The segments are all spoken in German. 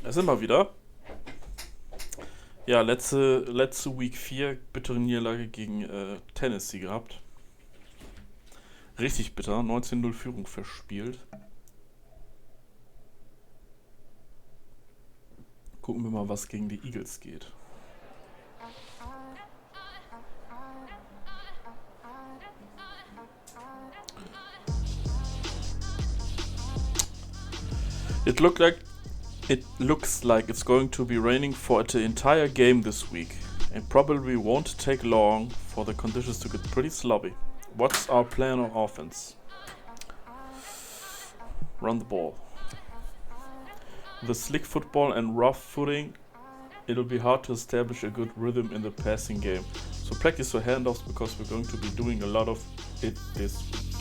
Da sind wir wieder. Ja, letzte Week 4 bittere Niederlage gegen Tennessee gehabt. Richtig bitter, 19:0 Führung verspielt. Gucken wir mal, was gegen die Eagles geht. It looks like it's going to be raining for the entire game this week, and probably won't take long for the conditions to get pretty sloppy. What's our plan on offense? Run the ball. With the slick football and rough footing, it'll be hard to establish a good rhythm in the passing game. So practice your handoffs because we're going to be doing a lot of it this week.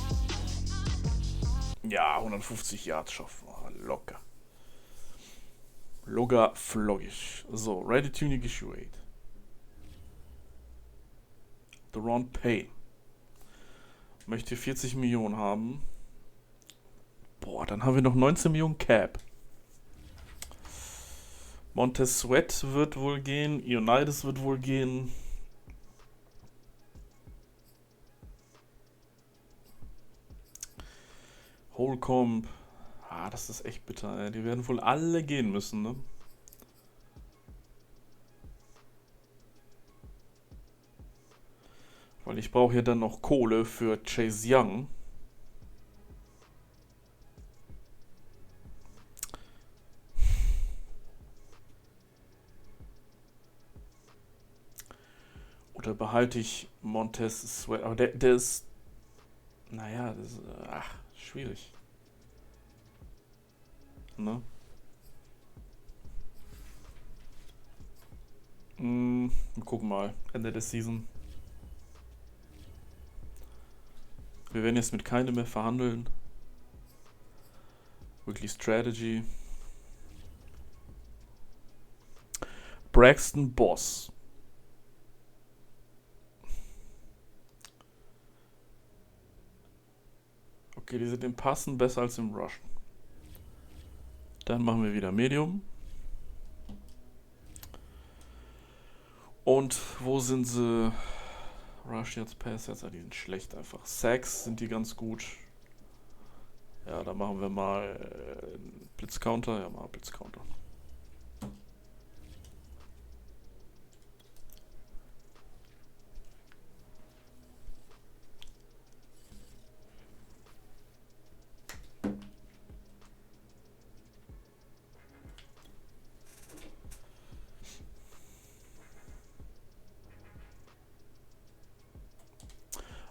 Ja, 150 Yards schaffen wir. Locker. Locker floggisch. So, ready to negotiate. Deron Payne. Möchte 40 Millionen haben. Boah, dann haben wir noch 19 Millionen Cap. Montez Sweat wird wohl gehen. Ioannidis wird wohl gehen. Holcomb. Ah, das ist echt bitter, ey. Die werden wohl alle gehen müssen, ne? Weil ich brauche hier dann noch Kohle für Chase Young. Oder behalte ich Montez Sweat? Aber der ist... Naja, das ist... schwierig. Ne? Wir gucken mal. Ende der Season. Wir werden jetzt mit keinem mehr verhandeln. Weekly Strategy. Braxton Boss. Okay, die sind im Passen besser als im Rushen. Dann machen wir wieder Medium. Und wo sind sie? Rush jetzt, Pass jetzt, die sind schlecht einfach. Sacks sind die ganz gut. Ja, da machen wir mal Blitzcounter. Ja, mal Blitzcounter.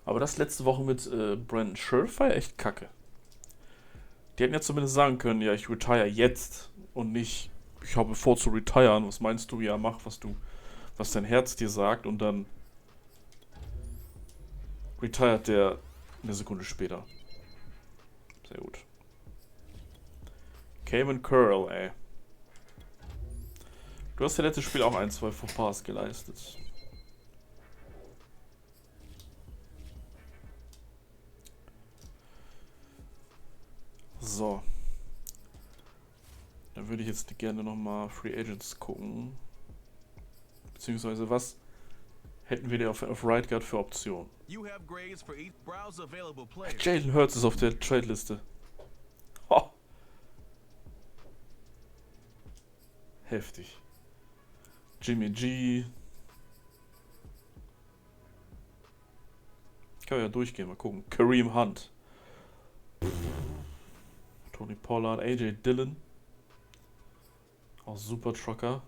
Aber das letzte Woche mit Brandon Scherf war ja echt kacke. Die hätten ja zumindest sagen können, ja, ich retire jetzt und nicht, ich habe vor zu retiren. Was meinst du? Ja, mach, was dein Herz dir sagt, und dann retired der eine Sekunde später. Sehr gut. Cayman Curl, ey. Du hast ja letztes Spiel auch 1, 2 Fauxpas geleistet. So. Dann würde ich jetzt gerne nochmal Free Agents gucken. Beziehungsweise, was hätten wir denn auf Right Guard für Optionen? Jalen Hurts ist auf der Trade-Liste. Oh. Heftig. Jimmy G. Kann ja durchgehen, mal gucken. Kareem Hunt. Tony Pollard, AJ Dillon. Auch super Trucker.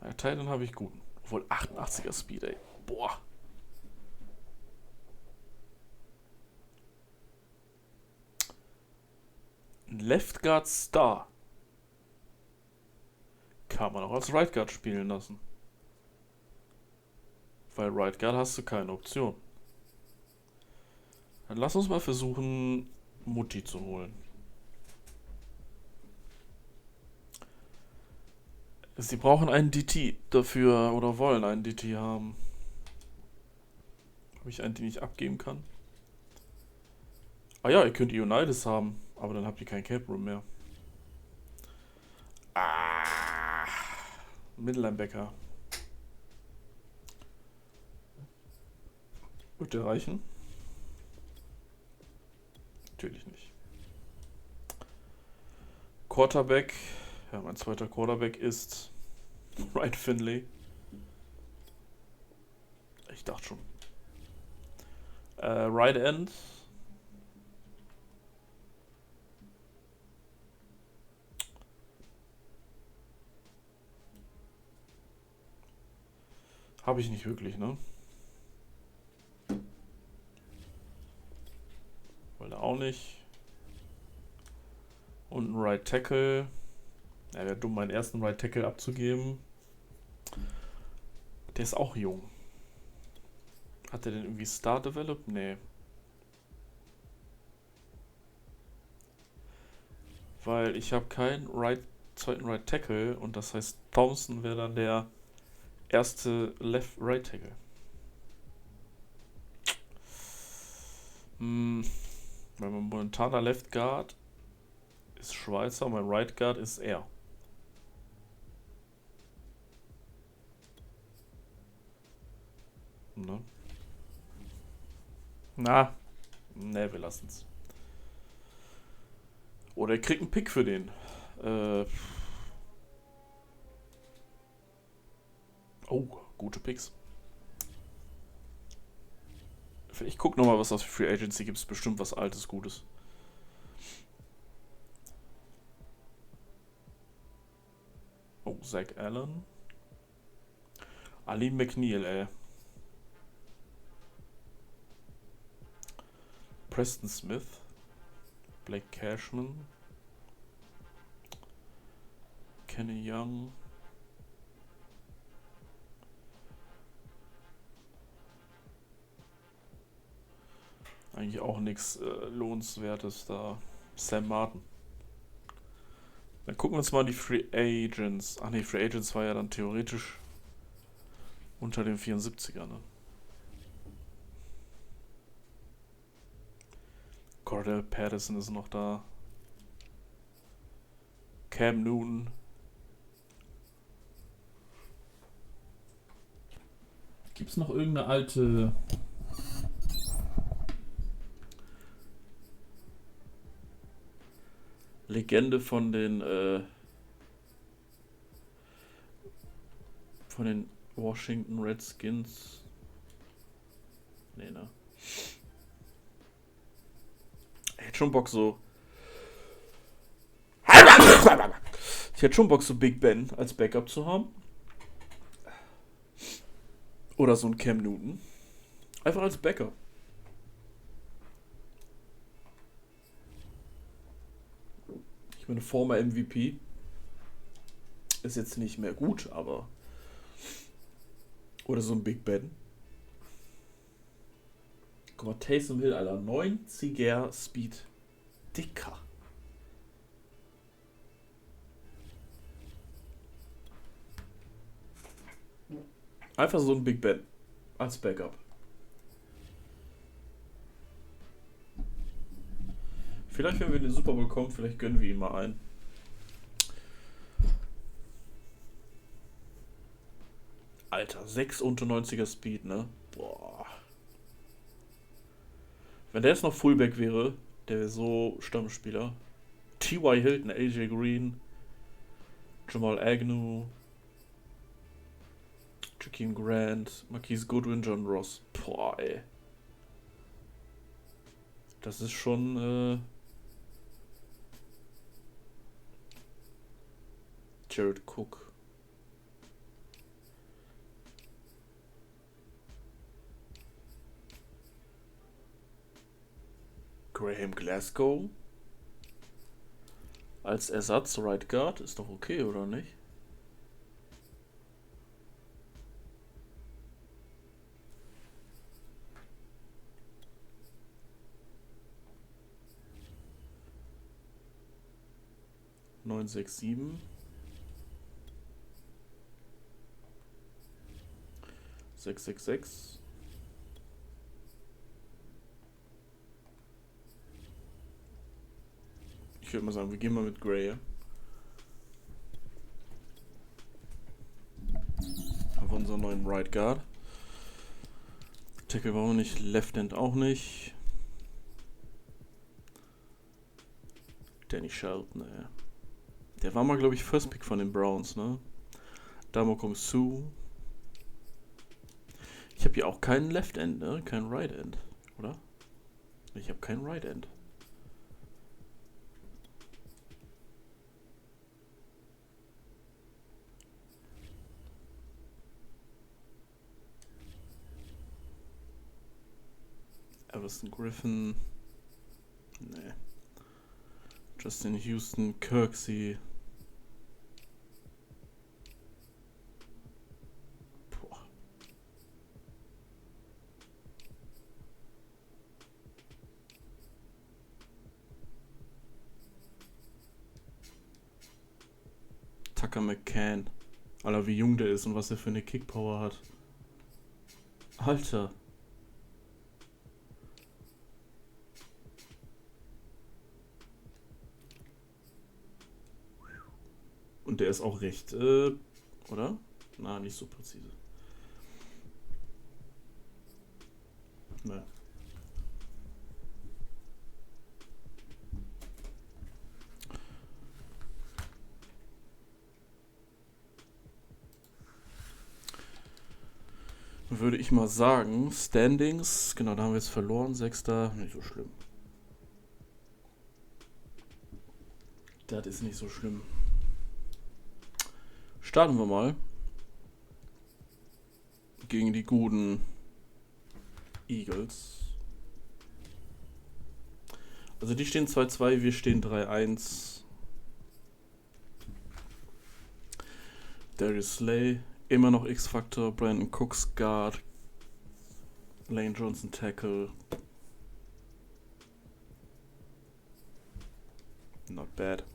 Ja, Titan habe ich guten. Obwohl 88er Speed, ey. Boah. Ein Left Guard Star. Kann man auch als Right Guard spielen lassen. Weil Right Guard hast du keine Option. Dann lass uns mal versuchen, Mutti zu holen. Sie brauchen einen DT dafür oder wollen einen DT haben. Habe ich einen, den ich abgeben kann? Ah ja, ihr könnt Ioannidis haben, aber dann habt ihr kein Cape Room mehr. Ah, Mittellinebacker. Wird der reichen? Natürlich nicht. Quarterback. Ja, mein zweiter Quarterback ist Ryan Finley. Ich dachte schon. Right End. Habe ich nicht wirklich, ne? Weil er auch nicht. Und ein Right Tackle. Ja, wäre dumm, meinen ersten Right Tackle abzugeben. Der ist auch jung. Hat der denn irgendwie Star Developed? Nee. Weil ich habe keinen zweiten Right Tackle und das heißt, Thompson wäre dann der erste Right Tackle. Mein momentaner Left Guard ist Schweizer, mein Right Guard ist er. Ne? Na, ne, wir lassen's. Oder er kriegt einen Pick für den. Äh, oh, gute Picks. Ich guck nochmal, was das für Free Agency gibt. Bestimmt was Altes, Gutes. Oh, Zach Allen. Ali McNeil, ey. Preston Smith. Blake Cashman. Kenny Young. Eigentlich auch nichts Lohnenswertes da. Sam Martin. Dann gucken wir uns mal die Free Agents. Ach ne, Free Agents war ja dann theoretisch unter den 74er, ne? Cordell Patterson ist noch da. Cam Newton. Gibt's noch irgendeine alte Legende von den Washington Redskins? Nee, ne? Ich hätte schon Bock so. Ich hätte schon Bock so Big Ben als Backup zu haben. Oder so ein Cam Newton. Einfach als Backup. Ich meine, former MVP. Ist jetzt nicht mehr gut, aber. Oder so ein Big Ben. Guck mal, Taysom Hill, Alter. 90er Speed. Dicker. Einfach so ein Big Ben. Als Backup. Vielleicht, wenn wir in den Super Bowl kommen, vielleicht gönnen wir ihn mal ein. Alter, 96er Speed, ne? Boah. Wenn der jetzt noch Fullback wäre, der wäre so Stammspieler. T.Y. Hilton, AJ Green, Jamal Agnew, Jakeem Grant, Marquise Goodwin, John Ross. Boah, ey. Das ist schon, Jared Cook. Graham Glasgow. Als Ersatz Right Guard ist doch okay, oder nicht? Neun sechs sieben 666 Ich würde mal sagen, wir gehen mal mit Gray. Ja? Auf unseren neuen Right Guard. Tackle war auch nicht, Left End auch nicht. Danny Shelton, ey. Der war mal, glaube ich, First Pick von den Browns, ne? Damocom Sue. Ich habe hier auch keinen Left End, ne? Kein Right End, oder? Ich habe kein Right End. Everson Griffin. Nee. Justin Houston, Kirksey. Boah. Tucker McCann. Alter, wie jung der ist und was er für eine Kickpower hat. Alter. Und der ist auch recht, oder? Na, nicht so präzise. Naja. Würde ich mal sagen, Standings, genau, da haben wir jetzt verloren, 6. Nicht so schlimm. Das ist nicht so schlimm. Starten wir mal gegen die guten Eagles. Also die stehen 2-2, wir stehen 3-1. Darius Slay, immer noch X-Factor, Brandon Cooks Guard, Lane Johnson Tackle. Not bad.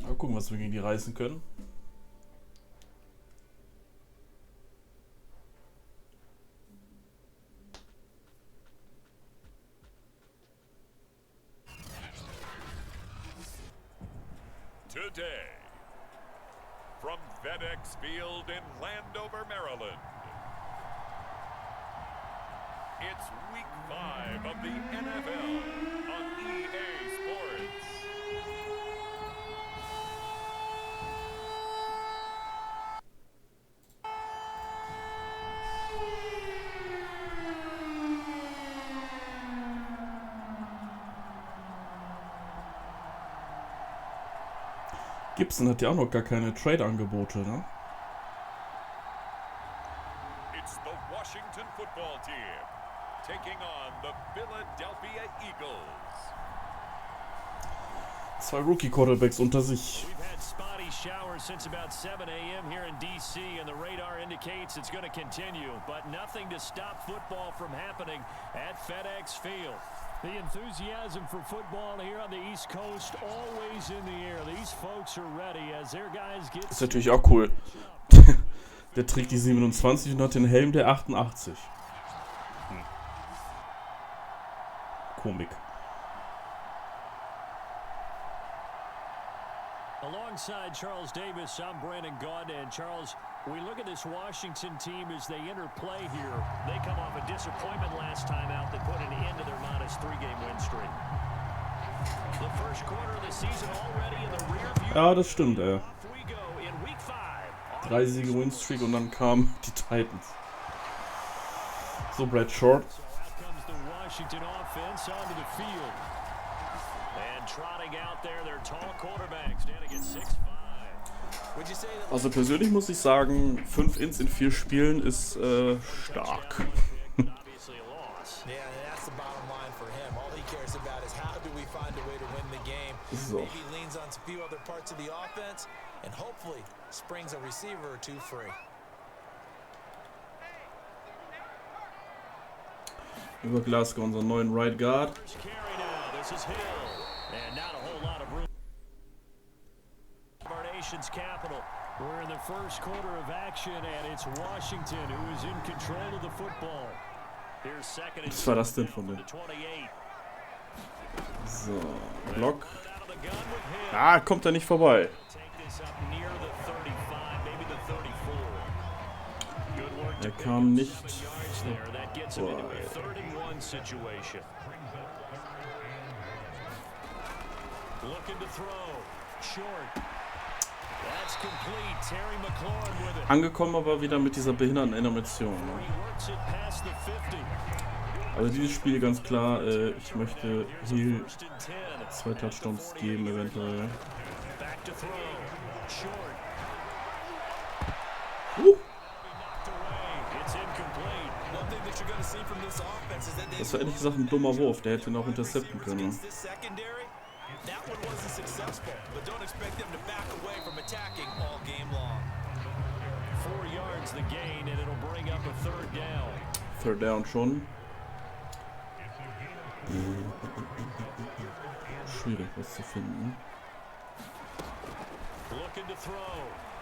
Mal gucken, was wir gegen die reißen können. Today, from FedEx Field in Landover, Maryland, it's Week 5 of the NFL on EA Sports. Gibson hat ja auch noch gar keine Trade-Angebote, ne? It's the Washington football team taking on the Philadelphia Eagles. 2 Rookie-Quarterbacks unter sich. We've had spotty showers since about 7 a.m. here in D.C. and the radar indicates it's going to continue, but nothing to stop football from happening at FedEx Field. The enthusiasm for football here on the East Coast always in the air. These folks are ready as their guys get. Ist natürlich auch cool. Der trägt die 27 und hat den Helm der 88. Komik. Alongside Charles Davis, I'm Brandon Gaudin. And Charles, we look at this Washington team as they enter play here. They come off a disappointment last time out that put an end to their modest 3-game win streak. The first quarter of the season already in the rear view. Ja, das stimmt, ey. Off we go in Week 5. 3 Siege Winstreak und dann kamen die Titans. So, Brad Short. So out comes the Washington offense onto the field. And trotting out there, their tall quarterback standing at 6'5". Also persönlich muss ich sagen, 5 Ins in 4 Spielen ist stark. Obviously a loss. Yeah, and that's the bottom line for him. All he cares about is how do we find a way to win the game. So. Maybe leans on a few other parts of the offense and hopefully springs a receiver or two free. Über Glasgow, unseren neuen Right Guard. First carry now. This is Hill. And not a whole lot of room. Our nation's capital. We're in the first quarter of action, and it's Washington who is in control of the football. Here's second and Was war das denn von to dem? 28. So, Block. Out of the gun with Hill. Ah, kommt er nicht vorbei. Take this up near the 35, maybe the 34. Good work to Er pick kam up nicht 7 yards there. That gets him into a vorbei. 3rd-and-1 situation. Looking to throw. Short. That's complete. Terry McLaurin with it. Angekommen aber wieder mit dieser behinderten Animation. Ne? He works it past the 50. Also dieses Spiel ganz klar, ich möchte hier First and 10. 2 Touchdowns geben eventuell. Back to throw. Short. Knocked away. It's incomplete. One thing that you're going to see from this offense is that they Das war ehrlich gesagt ein dummer Wurf, der hätte ihn auch intercepten können. against this secondary. That one wasn't successful, but don't expect them to back away from attacking all game long. 4 yards the gain, and it'll bring up a 3rd down. Third down schon. Schwierig was zu finden. Looking to throw.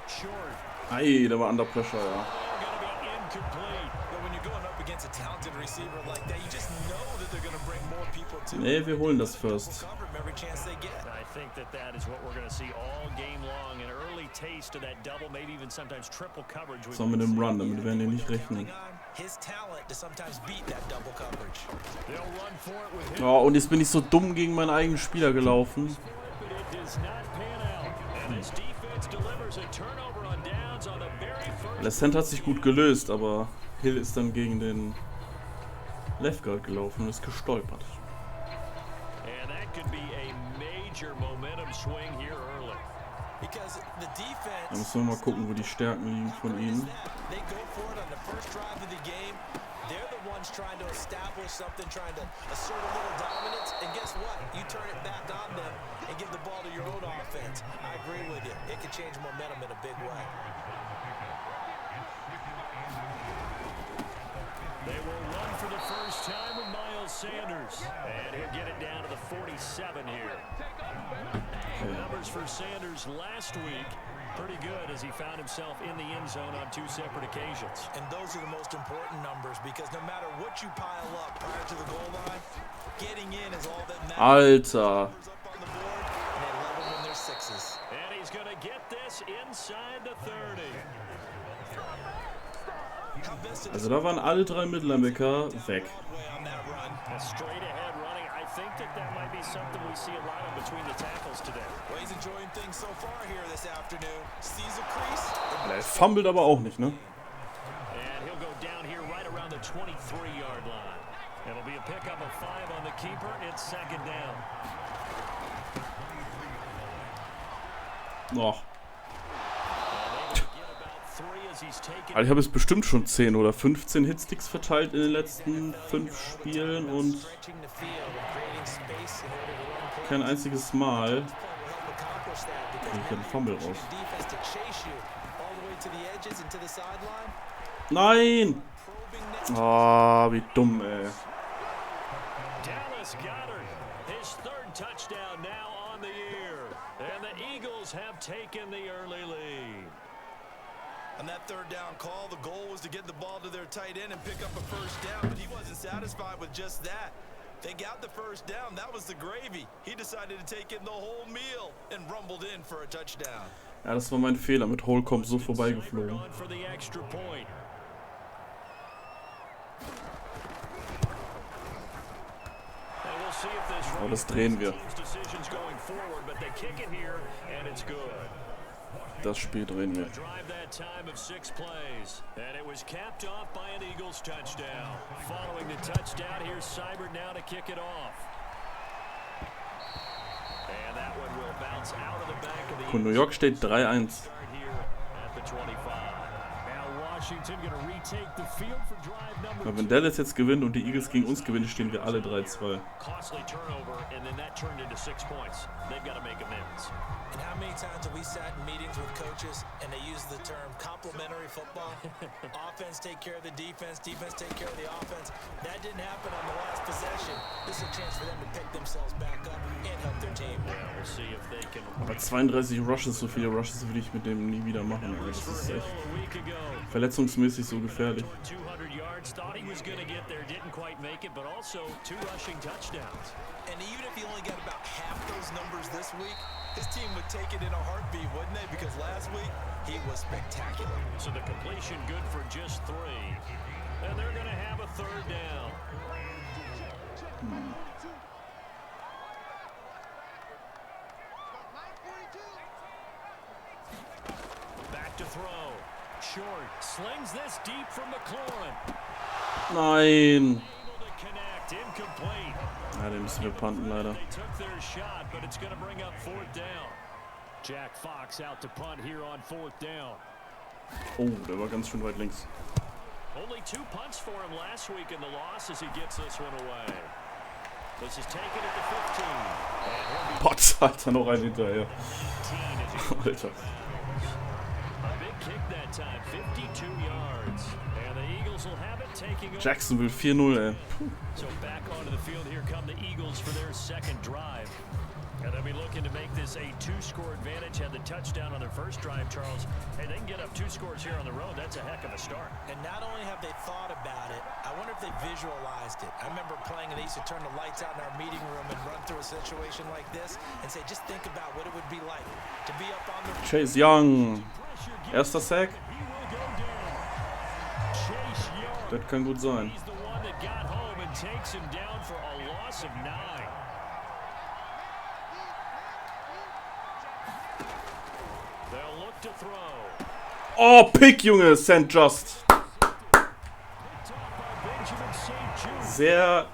Short. Ei, der war under pressure, ja. Gonna be incomplete. But when you're going up against a talented receiver like that, you just know that they're going to bring more people to Nee, wir holen das first. cover them every chance they get. I think that is what we're going to see all game long. An early taste of that double, maybe even sometimes triple coverage. So mit dem Run, damit werden die nicht rechnen. Counting on his talent to sometimes beat that double coverage. They'll run for it with him, Oh, und jetzt bin ich so dumm gegen meinen eigenen Spieler gelaufen. but it does not pan out. And his defense delivers a turnover on downs on the very first. Der Center hat sich gut gelöst, aber Hill ist dann gegen den Left Guard gelaufen und ist gestolpert. And that could be a major momentum swing here early. Because the Da defense, müssen wir mal gucken, wo die Stärken liegen von ihnen. they go for it on the first drive of the game. They're the ones trying to establish something, trying to assert a little dominance. And guess what? You turn it back on them and give the ball to your own offense. I agree with you. It can change momentum in a big way. They will run for the first time with Miles Sanders. And he'll get it down to the 47 here. Numbers for Sanders last week, pretty good as he found himself in the end zone on 2 separate occasions. And those are the most important numbers because no matter what you pile up prior to the goal line, getting in is all that matters. Alter. Numbers up on the board, and they love them when they're sixes. And he's going to get this inside the 30. How best to Also da waren alle 3 Mittellinebacker weg. way on that run. A straight ahead running. I think that might be something we see a lot of between the tackles today. Well, he's enjoying things so far here this afternoon. Sees a crease. Der fummelt aber auch nicht, ne? And he'll go down here right around the 23-yard line. It'll be a pickup of 5 on the keeper. It's 2nd down. Och. Get about 3 as he's taken. Also ich habe jetzt bestimmt schon 10 oder 15 Hitsticks verteilt in den letzten 5 Spielen und Stretching the field and creating space in order to run plays. kein einziges Mal Will help accomplish that because kriege ich einen Fumble raus. defense to chase you all the way to the edges and to the sideline. Nein! Probing next. Ah, wie dumm, ey. Dallas Goddard, his 3rd touchdown now on the year. And the Eagles have taken the early lead. On that 3rd down call, the goal was to get the ball to their tight end and pick up a first down, but he wasn't satisfied with just that. They got the first down. That was the gravy. He decided to take in the whole meal and rumbled in for a touchdown. Ja, das war mein Fehler. Mit Holcomb so vorbeigeflogen. On for the extra point. And we'll see if this Aber das drehen wir. team's decisions going forward, but they kick it here and it's good. Das Spiel drehen wir. Drive that time of 6 plays. And it was capped off by an Eagles touchdown. Following the touchdown, here's Seibert now to kick it off. And that one will bounce out of the back of the Und New York steht 3-1. start here at the 25. Now Aber wenn Dallas jetzt gewinnt und die Eagles gegen uns gewinnen, stehen wir alle 3-2. And how many times have we sat in meetings with coaches and they use the term complementary football? Offense take care of the defense, defense take care of the offense. That didn't happen on the last possession. This is a chance for them to pick themselves back up and help their team. We'll see if they can. Aber 32 Rushes, so viele Rushes würde ich mit dem nie wieder machen. Also das ist echt verletzungsmäßig so gefährlich. 200 yards, thought he was going to get there, didn't quite make it, but also 2 rushing touchdowns. And even if he only got about half those numbers this week, his team would take it in a heartbeat, wouldn't they? Because last week, he was spectacular. So the completion good for just 3. And they're going to have a 3rd down. Back to throw. Short. Slings this deep from McLaurin. Nein! Able to connect. Incomplete. Ja, den müssen wir punten leider. They took their shot, but it's going to bring up 4th down. Jack Fox out to punt here on 4th down. Oh, der war ganz schön weit links. Only 2 punts for him last week in the loss as he gets this one away. This is taken at the 15. Potz, Alter, noch ein hinterher. 19 as he Alter. a big kick that time, 52 yards. And the Eagles will have it taking over. Jacksonville 4-0, ey. So back onto the field here come the Eagles for their 2nd drive. And they'll be looking to make this a 2-score advantage. Had the touchdown on their first drive, Charles. Hey, they can get up 2 scores here on the road. That's a heck of a start. And not only have they thought about it, I wonder if they visualized it. I remember playing and they used to turn the lights out in our meeting room and run through a situation like this and say, just think about what it would be like to be up on the... Chase Young. Erster Sack. He will go down. Chase Young. Das kann gut sein. He's the one that got home and takes him down for a loss of 9. They'll look to throw. Oh, Pick, Junge, St. Just. Benjamin St. Jude. Sehr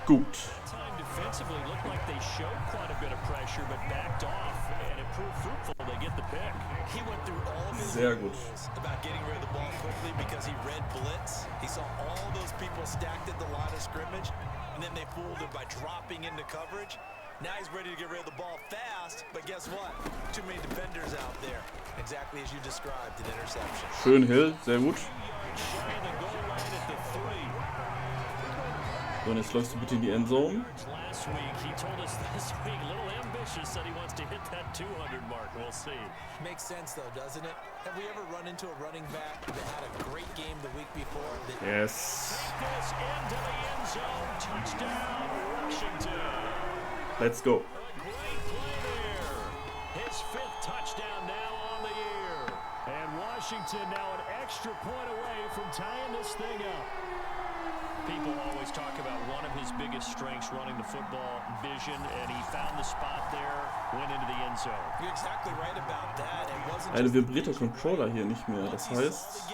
gut. Time defensively looked like they showed quite a bit of pressure, but backed off, and it proved fruitful. They get the pick. He went through all of his Sehr gut. rules about getting rid of the ball quickly because he read blitz. He saw all those people stacked at the line of scrimmage, and then they fooled him by dropping into coverage. Now he's ready to get rid of the ball fast, but guess what? Too many defenders out there. Exactly as you described, an interception. Schön Hill, sehr gut. Shy of the goal line at the 3. So, und jetzt läufst du bitte in die Endzone. Last week, he told us this week, a little ambitious, said he wants to hit that 200 mark. We'll see. Makes sense, though, doesn't it? Have we ever run into a running back that had a great game the week before? That Yes. This into the end zone. Touchdown, Washington. Let's go. A great play there. His 5th touchdown now on the year. And Washington now an extra point away from tying this thing up. People always talk about one of his biggest strengths running the football, vision, and he found the spot there, went into the end zone. You're exactly right about that. It wasn't Leider just vibriert der Controller hier nicht mehr. Das heißt,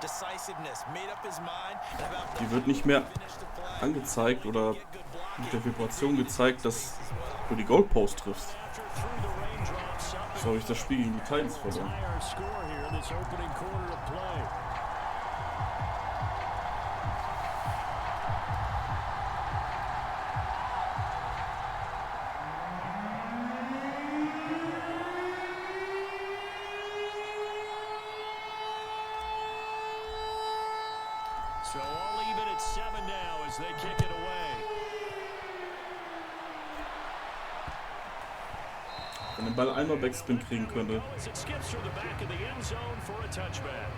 decisiveness, made up his mind, and about die wird nicht mehr angezeigt oder mit der Vibration gezeigt, dass du die Goalpost triffst. After through the raindrops up So habe ich das Spiel gegen die Titans verloren. entire score here in this opening quarter of play. So all even at 7 now as they kick it away. Wenn den Ball einmal Backspin kriegen könnte. As it skips through the back of the end zone for a touchback.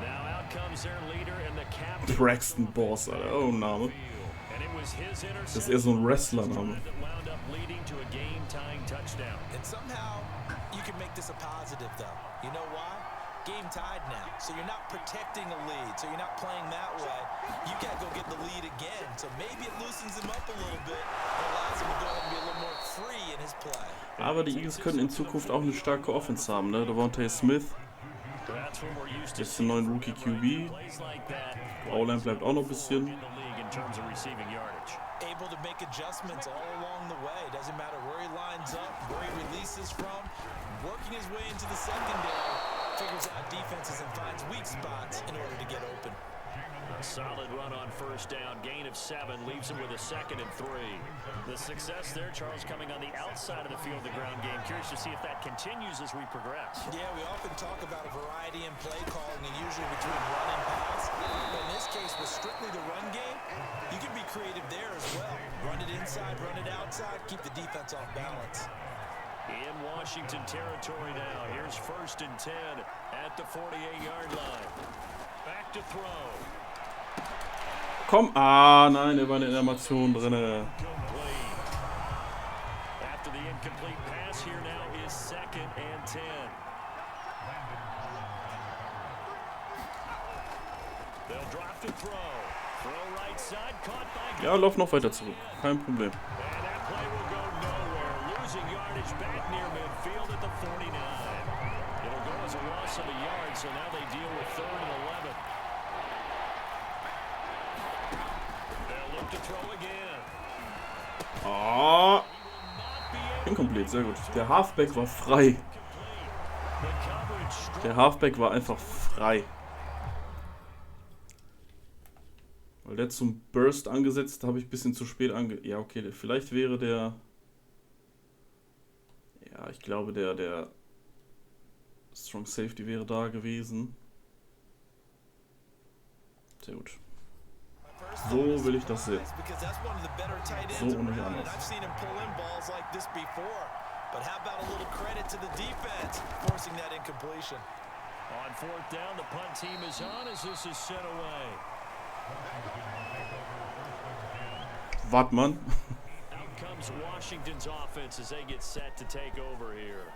Now out comes their leader and the captain. Braxton Boss, Alter. Oh, Name. And it was his Das ist eher so ein Wrestler-Name. that wound up leading to a game-tying touchdown. And somehow, you can make this a positive, though. You know why? Game tied now, so you're not protecting a lead, so you're not playing that way. You got to go get the lead again, so maybe it loosens him up a little bit and allows him to go ahead and be a little more free in his play. Aber die Eagles können in Zukunft auch eine starke Offense haben, ne? Devontae Smith, That's what we're used to jetzt den neuen Rookie QB. plays like that O-Line bleibt auch noch ein bisschen. in the league in terms of receiving yardage. Able to make adjustments all along the way. Doesn't matter where he lines up, where he releases from, working his way into the secondary. figures out defenses and finds weak spots in order to get open. A solid run on first down. Gain of 7 leaves him with a 2nd and 3. The success there, Charles, coming on the outside of the field, the ground game. Curious to see if that continues as we progress. Yeah, we often talk about a variety in play calling and usually between run and pass. But in this case, with strictly the run game, you can be creative there as well. Run it inside, run it outside, keep the defense off balance. In Washington territory now. Here's 1st and 10 at the 48-yard line. Back to throw. Komm! Ah, nein, er war in der Animation drin. After the incomplete pass, here now is 2nd and 10. They'll drop to throw. Throw right side, caught by... Ja, lauf noch weiter zurück. Kein Problem. And that play will go nowhere. Losing yardage back near midfield at the 49. It'll go as a loss of a yard, so now they deal with 3rd and 11. They'll look to throw again. Ah, incomplete, sehr gut. Der Halfback war frei. Der Halfback war einfach frei. Weil der zum Burst angesetzt, habe ich ein bisschen zu spät Ja, okay, vielleicht wäre der... Ja, ich glaube, der Strong Safety wäre da gewesen. Sehr gut. So will ich das sehen. So und nicht anders. But how about a little credit to the defense forcing that incompletion? On 4th down, the punt team is on as this is sent away. Wart, Mann. Out comes Washington's offense as they get set to take over here.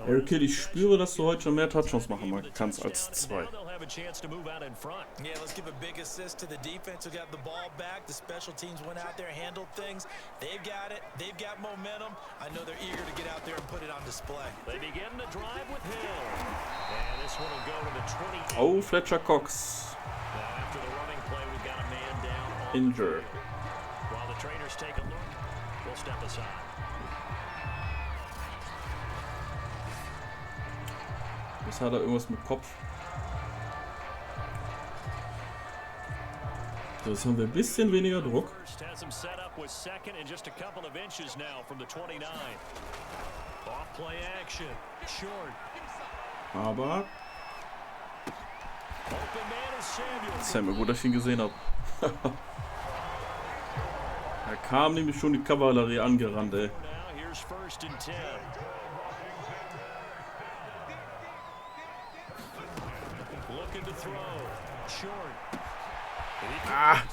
Eric Hill, ich spüre, dass du heute schon mehr Touchdowns machen kannst als 2. Yeah, let's give a big assist to the defense who got the ball back. The special teams went out there, handled things. They've got it. They've got momentum. I know they're eager to get out there and put it on display. They begin the drive with Hill. And this one will go to the 28. Oh, Fletcher Cox. Now after the running play, we've got a man down on Injured. While the traders take a look, we'll step aside. Jetzt hat er irgendwas mit Kopf. So, jetzt haben wir ein bisschen weniger Druck. Has him set up with 2nd and just a couple of inches now from the 29. Off play action. Short. Aber Open man is Samuel. Samuel, gut, dass ich ihn gesehen habe. Da kam nämlich schon die Kavallerie angerannt, ey. Now here's 1st and 10. Looking to throw. Short. Ah. And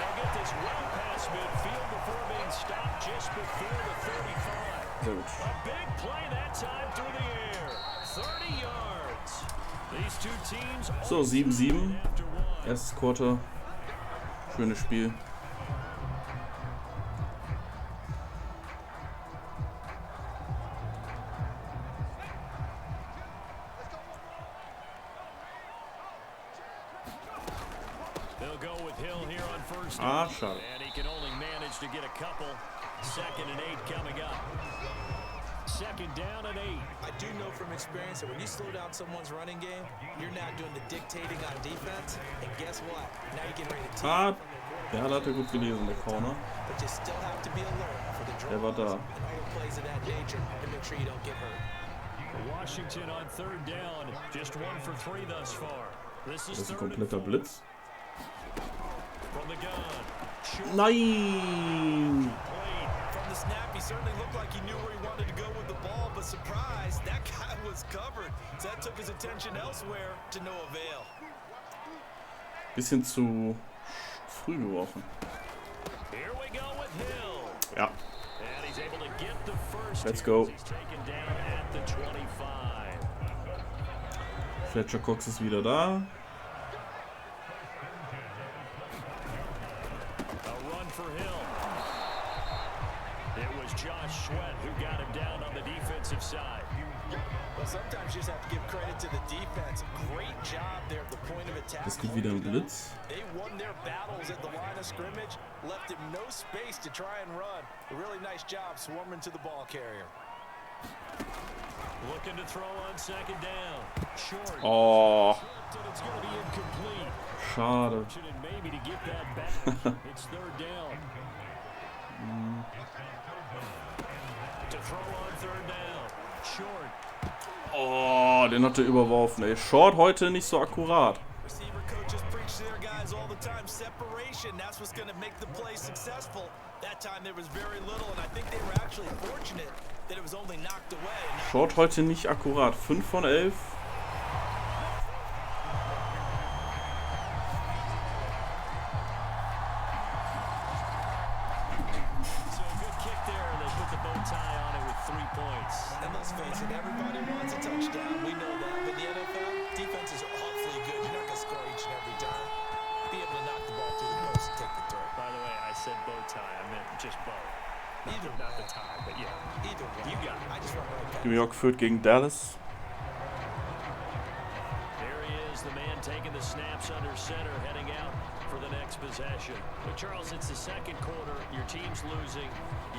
they'll get this well past midfield before being stopped just before the 35. Sehr gut. A big play that time through the air. 30 yards. These two teams So, 7-7. Erstes Quarter. Schönes Spiel. They'll go with Hill here on 1st. Ah, schade. And he can only manage to get a couple. 2nd and 8 coming up. 2nd down and 8. I do know from experience that when you slow down someone's running game, you're not doing the dictating on defense. And guess what? Now you can ready to team Ah, from your der hat er gut gelesen, der Corner. but you still have to be alert for the Der war draws da. and other plays of that nature to make sure you don't get hurt. Washington on 3rd down. Just 1 for 3 thus far. This Das is ist ein 3rd and kompletter 4. Blitz. From the gun. Short Nein! play. From the snap, he certainly looked like he knew where he wanted to go with the ball, but surprise, that guy was covered. So that took his attention elsewhere to no avail. Bisschen zu früh geworfen. Here we go with Hill. Ja, And he's able to get the first. Let's here go. as He's taken down at the 25. Fletcher Cox ist wieder da. A run for Hill. It was Josh Sweat who got him down on the defensive side. Well, sometimes you just have to give credit to the defense. Great job there at the point of attack. Es gibt wieder einen Blitz. They won their battles at the line of scrimmage, left him no space to try and run. A really nice job swarming to the ball carrier. Looking to throw on second down. Short. Oh, And it's going to be incomplete. schade. Fortunate maybe to get that back. It's third down. To throw on third down. Short. Oh, den hat er überworfen, ey. Short heute nicht so akkurat. Receiver coaches preach to their guys all the time. Separation, that's what's going to make the play successful. That time there was very little, and I think they were actually fortunate that it was only knocked away. Short heute nicht akkurat. 5 von 11. So a good kick there, and they put the bow tie on it with 3 points. And let's face it, everybody wants a touchdown. We know that. But the NFL, defenses are awfully good. You're not going to score each and every time. Be able to knock the ball through the post and take the throw. By the way, I said bow tie. I meant just bow. Either Not the way. tie, but yeah. Either way. You got it. I just want right back. New York führt gegen Dallas. There he is, the man taking the snaps under center, heading out for the next possession. But Charles, it's the second quarter. Your team's losing.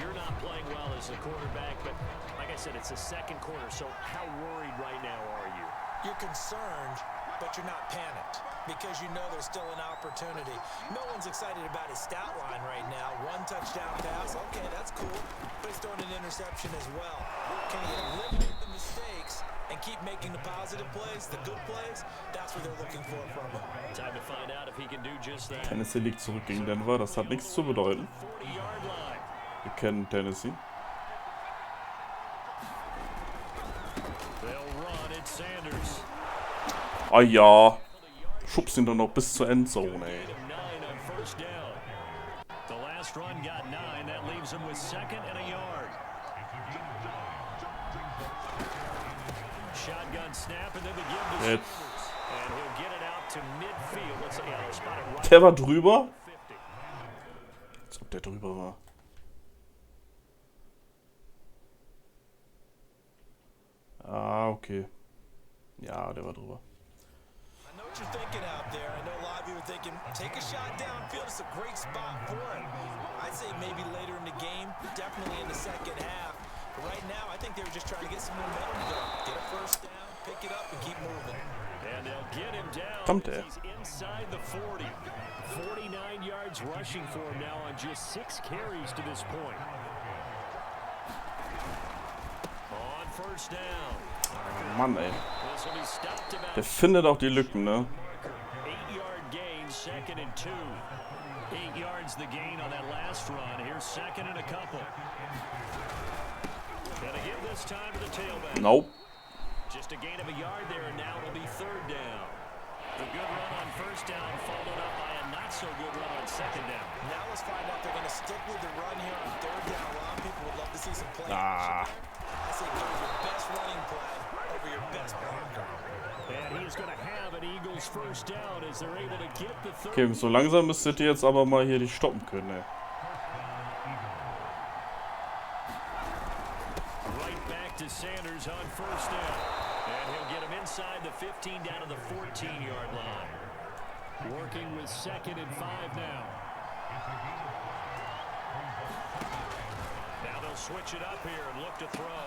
You're not playing well as the quarterback, but like I said, it's the second quarter. So how worried right now are you? You're concerned, but you're not panicked because you know there's still an opportunity. No one's excited about his stat line right now. 1 touchdown pass, okay, that's cool, but he's throwing an interception as well. Can he eliminate the mistakes and keep making the positive plays, the good plays? That's what they're looking for from him. Time to find out if he can do just that. Tennessee liegt zurück gegen Denver. Das hat nichts zu bedeuten. 40-yard line. Wir kennen Tennessee. They'll run it, Sanders. Ah ja. Schubst ihn dann noch bis zur Endzone, ey. Gain of 9 on first down. The last run got 9. That leaves him with 2nd and a yard. Shotgun snap and then the give to Jetzt. Sanders. And he'll get it out to midfield. Let's see, I'll spot it right Der war drüber. 50. Als ob der drüber war. Ah, okay. Ja, der war drüber. I know what you're thinking out there. I know a lot of you are thinking, take a shot downfield. It's a great spot for it. I'd say maybe later in the game, definitely in the second half. But right now, I think they were just trying to get some momentum going. Get a first down, pick it up, and keep moving. And they'll get him down Kommt as er. he's inside the 40. 49 yards rushing for him now on just 6 carries to this point. On first down. Mann, ey. This will be stopped about Der findet auch die Lücken, ne? 8-yard gain, 2nd and 2. 8 yards the gain on that last run. Here's 2nd and a couple. Gonna give this time to the tailback. Nope. Just a gain of a yard there, and now it'll be 3rd down. The good run on first down followed up by a not-so-good run on 2nd down. Now let's find out if they're going to stick with the run here on 3rd down. A lot of people would love to see some play Ah. action there. I say go with your best running play over your best blocker. And he's going to have an Eagles first down as they're able to get the 3rd. Okay, so langsam müsstet ihr jetzt aber mal hier die stoppen können, ey. Right back to Sanders on first down. And he'll get him inside the 15 down to the 14-yard line. Working with 2nd and 5 now. Now they'll switch it up here and look to throw.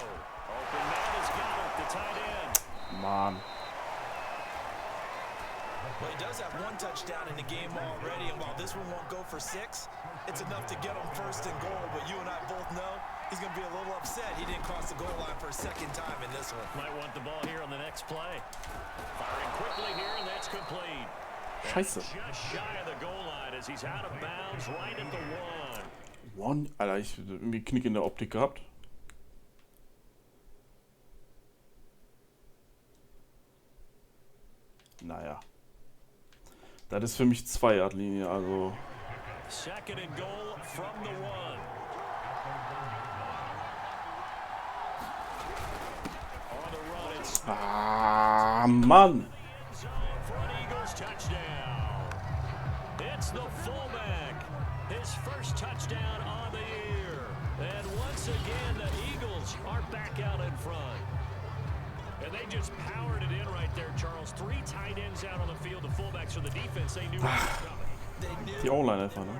Open man has got it, the tight end. Mann. Well, he does have 1 touchdown in the game already, and while this one won't go for 6, it's enough to get him 1st and goal. But you and I both know he's going to be a little upset he didn't cross the goal line for a 2nd time in this one. Might want the ball here on the next play. Firing quickly here, and that's complete. Scheiße. Just shy of the goal line as he's out of bounds right at the 1. One? Alter, ich hab irgendwie Knick in der Optik gehabt. Naja. Das ist für mich 2-Yard-Linie, also. 2nd and goal from the 1. On the run, it's Ah, Mann. zone for an Eagles touchdown. It's the fullback. His first touchdown on the year. And once again, the Eagles are back out in front. And they just powered it in right there, Charles. 3 tight ends out on the field. The fullbacks for the defense, they knew what was coming. Die O-Line einfach, ne?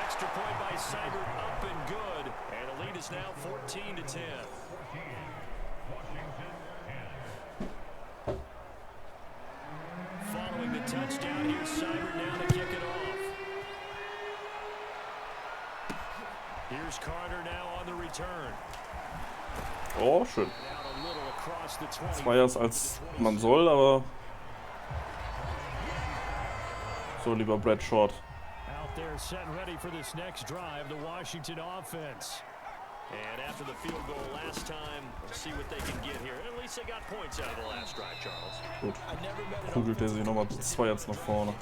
Extra point by Seibert, up and good. And the lead is now 14-10. Following the touchdown, here's Seibert now to kick it off. Here's Carter now on the return. Oh, schön. Down a little across the 20. Das war ja als man soll, aber... So, lieber Brad Short. Out there set and ready for this next drive, the Washington offense. And after the field goal last time, we'll see what they can get here. At least they got points out of the last drive, Charles. Gut. Prügelt er sich nochmal 2 jetzt nach vorne.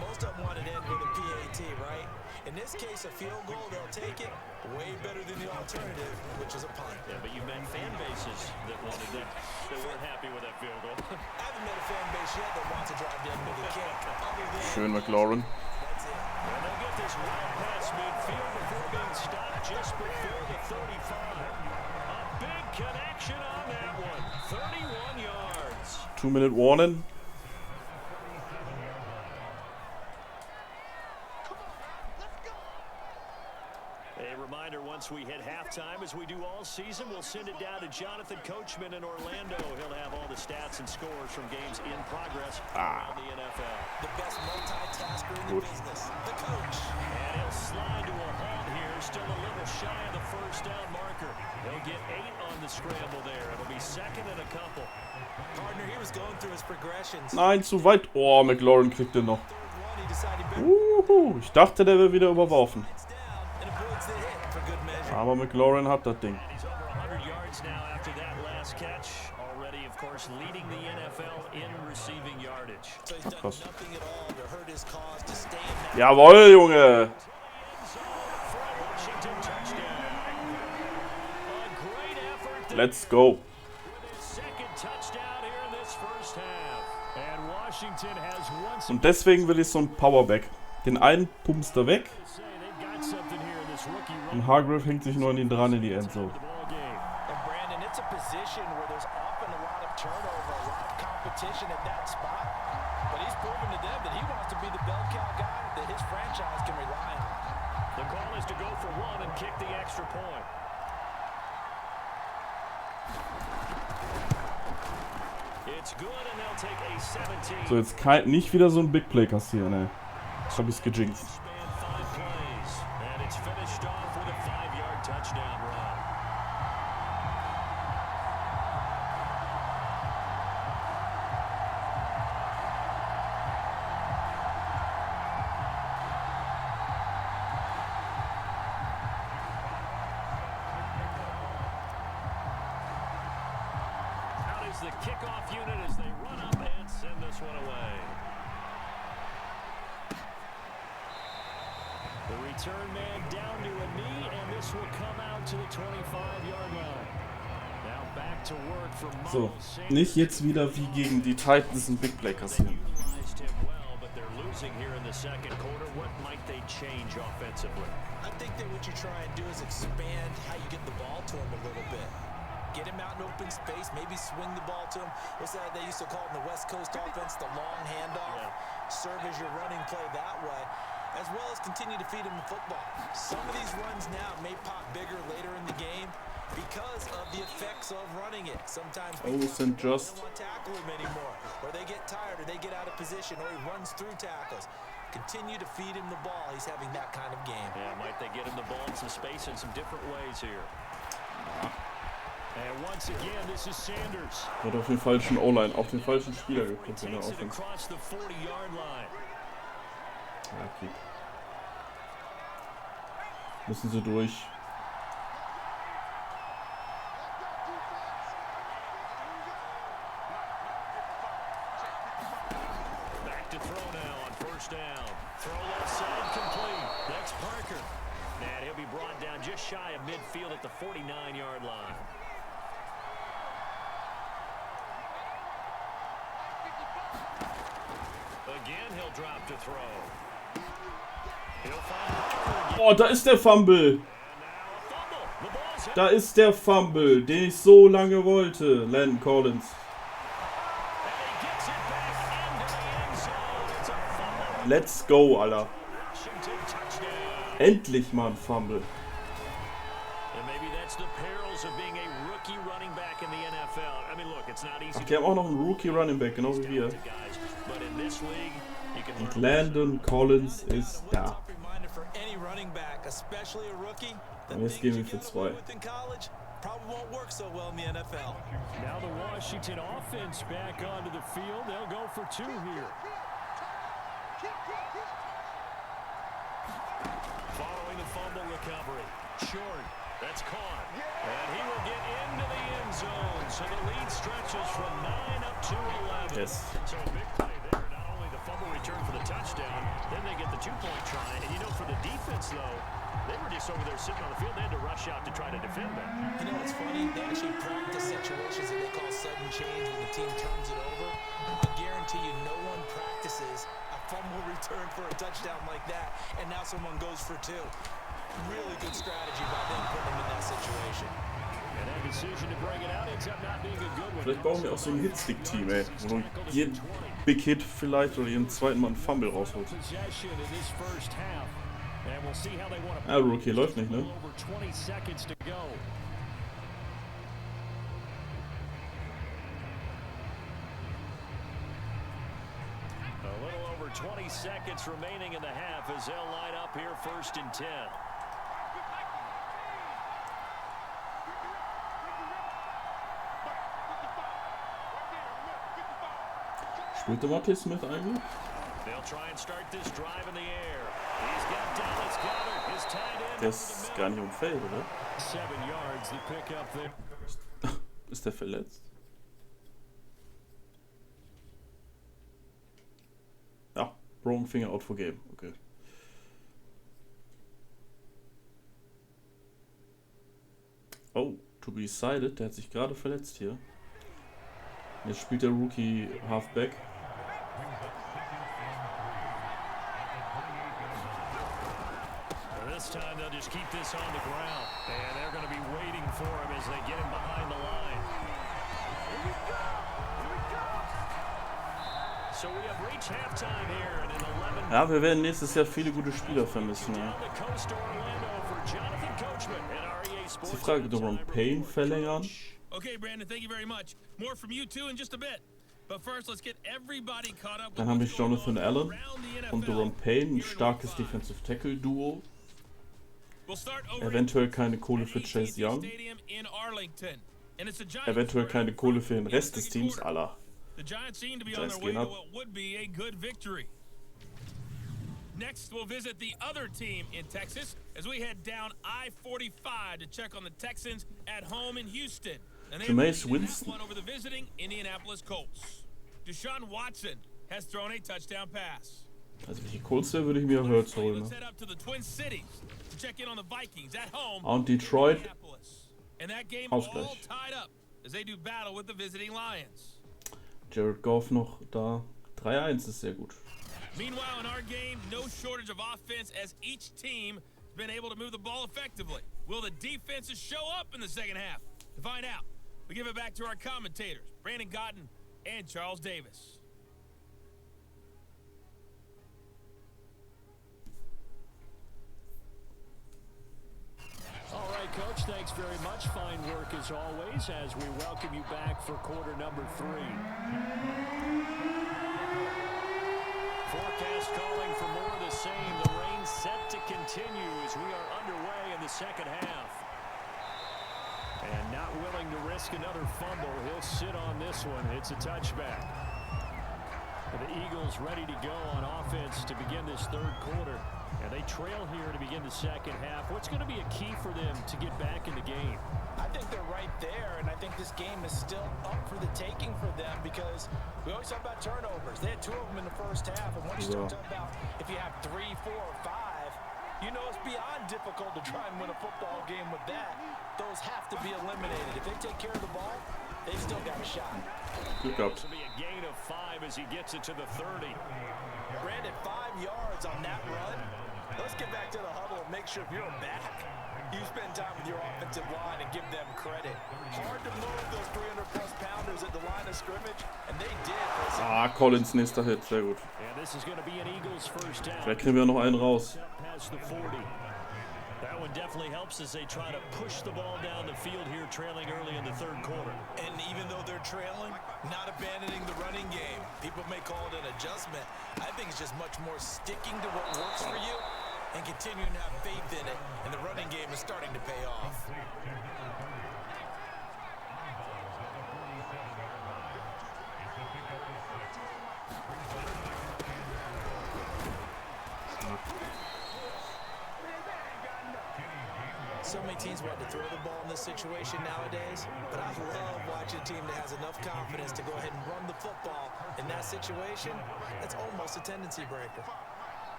Most of them want it in with a PAT, right? In this case, a field goal, they'll take it way better than the alternative, which is a punt. Yeah, but you've met fan bases that wanted that weren't happy with that field goal. I haven't met a fan base yet that wants to drive the end of the kick. Schön, McLaurin. And they'll get this well past midfield before being stopped just before the 35. A big connection on that one. 31 yards. 2-minute warning. A reminder, once we hit halftime, as we do all season, we'll send it down to Jonathan Coachman in Orlando. He'll have all the stats and scores from games in progress around the NFL. The best multitasker in the business, the coach. And he'll slide to a halt here, still a little shy of the first down marker. He'll get 8 on the scramble there. It'll be second and a couple. Partner, he was going through his progressions. Nein, zu weit. Oh, McLaurin kriegt den noch. Third one, he decided better. Ich dachte, der wäre wieder überworfen. And avoids the hit for good measure. Aber McLaurin hat das Ding. He's over 100 yards now after that last catch. Already, of course, leading the NFL in receiving yardage. So he's done Krass. nothing at all to hurt his cause, to stay in that. Jawohl, Junge. For a Washington touchdown. A great effort there Let's go. with his second touchdown here in this first half. And Washington has once Und deswegen will ich so ein Powerback. Den einen pumpst er weg. say they've got something here in this rookie run Und Hargrave hängt sich nur an ihn dran in die Endzone. the ball game. And Brandon, it's a position where there's often a lot of turnover, a lot of competition at that spot. But he's proven to them that he wants to be the bell cow guy that his franchise can rely on. The call is to go for one and kick the extra point. It's good and they'll take a 17. So, jetzt nicht wieder so ein Big Play kassieren, ey. Das hab ich's gejinxt. Span 5 plays, and it's finished off with a 5-yard touchdown run. Out is the kickoff unit as they run up and send this one away. The return man down to a knee, and this will come out to the 25-yard line. Now back to work for So, Miles Sanders. nicht jetzt wieder wie gegen die Titans ein Big Play kassieren. Utilized him well, but they're losing here in the second quarter. What might they change offensively? I think that what you try and do is expand how you get the ball to him a little bit. Get him out in open space, maybe swing the ball to him. What's that they used to call it in the West Coast offense, the long handoff? Yeah. Serve as your running play that way, as well as continue to feed him the football. Some of these runs now may pop bigger later in the game because of the effects of running it. Sometimes people St. Just. don't want to tackle him anymore, or they get tired, or they get out of position, or he runs through tackles. Continue to feed him the ball. He's having that kind of game. Yeah, might they get him the ball in some space in some different ways here? And once again, this is Sanders. Hat auf den falschen O-Line, auf den falschen Spieler geguckt in der Takes it Offense. across the 40-yard line. Ja, okay. Müssen sie durch. Back to throw now on first down. Throw left side complete. That's Parker. And he'll be brought down just shy of midfield at the 49-yard line. Again, he'll drop to throw. He'll find Parker again. Oh, da ist der Fumble. And now a fumble. The ball's Da ist der Fumble, den ich so lange wollte. Landon Collins. Let's go, Alter. Endlich mal ein Fumble. Ach, die haben auch noch einen Rookie Running Back, genau wie wir. Und Landon Collins ist da. Und jetzt gehen wir für 2. Probably won't work so well in the NFL. Now the Washington offense back onto the field. They'll go for 2 here. Following the fumble recovery. Short. That's caught. And he will get into the end zone. So the lead stretches from 9 up to 11. Yes. So a big play there. Not only the fumble return for the touchdown, then they get the 2-point try. And you know, for the defense, though, they were just over there sitting on the field. They had to rush out to try to defend that. You know what's funny? They actually practice situations that they call sudden change when the team turns it over. I guarantee you no one practices a fumble return for a touchdown like that, and now someone goes for 2. Really good strategy by them putting them in that situation. And that decision to bring it out ends up not being a good one. Vielleicht bauen wir auch so ein Hitstick-Team, ey. Wo du jeden Big Hit vielleicht oder jeden zweiten Mal einen Fumble rausholt. Ah, Rookie läuft nicht, ne? A little over 20 seconds remaining in the half as they'll line up here 1st and 10. Spielt der Marty Smith eigentlich? Der ist gar nicht im Feld, oder? Ist der verletzt? Ja, broken finger out for game. Okay. Oh, to be decided. Der hat sich gerade verletzt hier. Jetzt spielt der Rookie Halfback. This time they'll just keep this on the ground, and they're going to be waiting for him as they get him behind the line. So we have reached halftime here, and in 11. Ja, wir werden nächstes Jahr viele gute Spieler vermissen. Ja. Ist die Frage, ob Ron Payne verlängern? Okay, Brandon, thank you very much. More from you two in just a bit. But first, let's get everybody caught up. Dann habe ich Jonathan Allen und Ron Payne, ein starkes Defensive Tackle Duo. Eventuell keine Kohle für Chase Young. Eventuell keine Kohle für den Rest des Teams. Allah. Giants gehen ab. Next, we'll visit the other team in Texas as we head down I-45 to check on the Texans at home in Houston. And Jameis Winston. Over the visiting Indianapolis Colts. Deshaun Watson has thrown a touchdown pass. Also wenn ich Colts wäre, würde ich mir Hurts holen. Ne? Und Detroit Ausgleich. Jared Goff noch da. 3-1 ist sehr gut. Meanwhile, in our game, no shortage of offense as each team has been able to move the ball effectively. Will the defenses show up in the second half? To find out, we give it back to our commentators, Brandon Gotten and Charles Davis. All right, Coach, thanks very much. Fine work as always as we welcome you back for quarter number 3. Forecast calling for more of the same. The rain set to continue as we are underway in the second half. And not willing to risk another fumble, he'll sit on this one. It's a touchback. And the Eagles ready to go on offense to begin this third quarter. And they trail here to begin the second half. What's going to be a key for them to get back in the game? I think they're right there, and I think this game is still up for the taking for them because we always talk about turnovers. They had 2 of them in the first half, and once you start talking about if you have 3, 4, or 5, you know it's beyond difficult to try and win a football game with that. Those have to be eliminated. If they take care of the ball, they've still got a shot. Good job. This will be a gain of 5 as he gets it to the 30. Brandon, 5 yards on that run. Let's get back to the huddle and make sure you're back. You spend time with your offensive line and give them credit. Hard to move those 300-plus pounders at the line of scrimmage, and they did. Ah, Collins, nächster Hit, sehr gut. Vielleicht kriegen wir noch einen raus. That one definitely helps as they try to push the ball down the field here, trailing early in the third quarter. And even though they're trailing, not abandoning the running game. People may call it an adjustment. I think it's just much more sticking to what works for you and continuing to have faith in it. And the running game is starting to pay off. So many teams want to throw the ball in this situation nowadays, but I love watching a team that has enough confidence to go ahead and run the football. In that situation, that's almost a tendency breaker.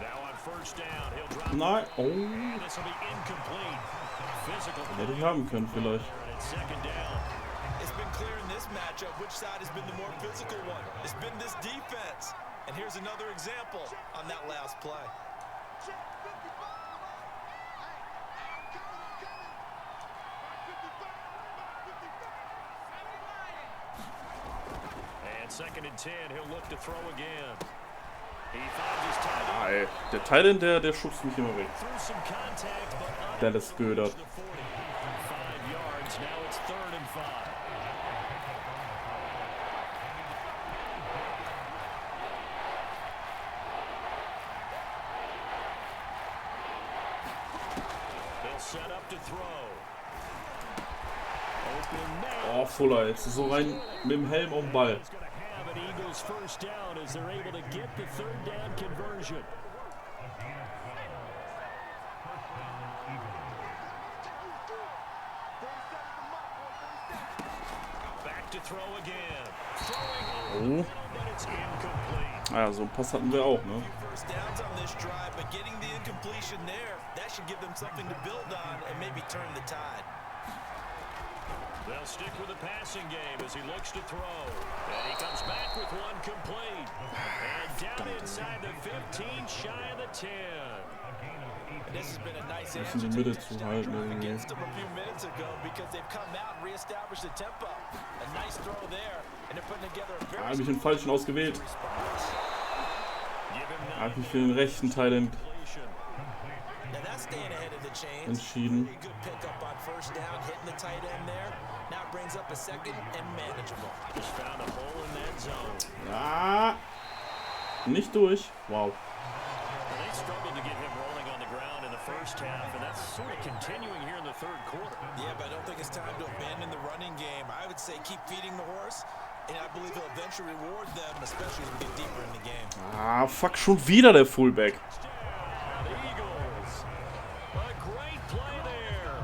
Now on first down, he'll drop. Nein, oh. This will be incomplete. Physical. Hätte ich haben können vielleicht. Second down. It's been clear in this matchup which side has been the more physical one. It's been this defense. And here's another example on that last play. And second and 10, he'll look to throw again. He finds his tight Ah, ey. Der Titan, der schubst mich immer weg. through some contact, but Dallas Göder. 5 yards. Now it's 3rd and 5. They'll set up to throw. Open man. Oh, Fuller, jetzt so rein mit dem Helm auf den Ball. He's going to have an Eagles first down as they're able to get the 3rd down conversion. Back to throw again. Throwing Oh. but it's incomplete. Ah ja, so einen Pass hatten wir auch, ne? First downs on this drive, but getting the incompletion there, that should give them something to build on and maybe turn the tide. They'll stick with the passing game as he looks to throw. And he comes back with one complete. And down inside the 15, shy of the 10. And this has been a nice Müssen die answer to Mitte the touchdown zuhalten drive irgendwie. against them a few minutes ago because they've come out and reestablished the tempo. A nice throw there, and they're putting together a Ah, very habe ich den falschen ausgewählt. response. Habe ich für den rechten Titan Now that's staying ahead of the chains. entschieden. Pretty good pickup on first down, hitting the tight end there. Now it brings up a second and manageable. Just found a hole in that zone. Ah, nicht durch. Wow. And they struggled to get him rolling on the ground in the first half, and that's sort of continuing here in the third quarter. Yeah, but I don't think it's time to abandon the running game. I would say keep feeding the horse, and I believe he'll eventually reward them, especially as we get deeper in the game. Ah, fuck, schon wieder der Fullback. The Eagles. A great play there.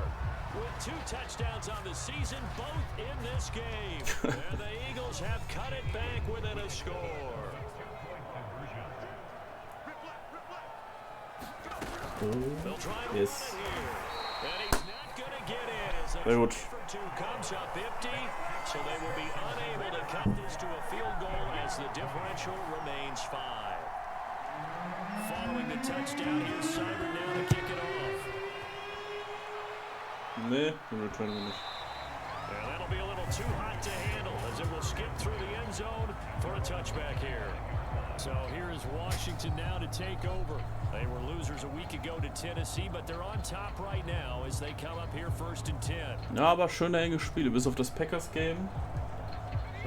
With 2 touchdowns on the season, both in this game. And the Eagles have cut it back within a score. They'll try to Yes. run it here. And he's not going to get in as the Sehr gut. for 2 comes up empty. So they will be unable to cut this to a field goal as the differential remains 5. Following the touchdown, here's Cyber now to kick it off. Nee, den returnen wir nicht. And that'll be a little too hot to handle as it will skip through the end zone for a touchback here. So here is Washington now to take over. They were losers a week ago to Tennessee, but they're on top right now as they come up here 1st and 10. Ja, aber schöne enge Spiele, bis auf das Packers-Game.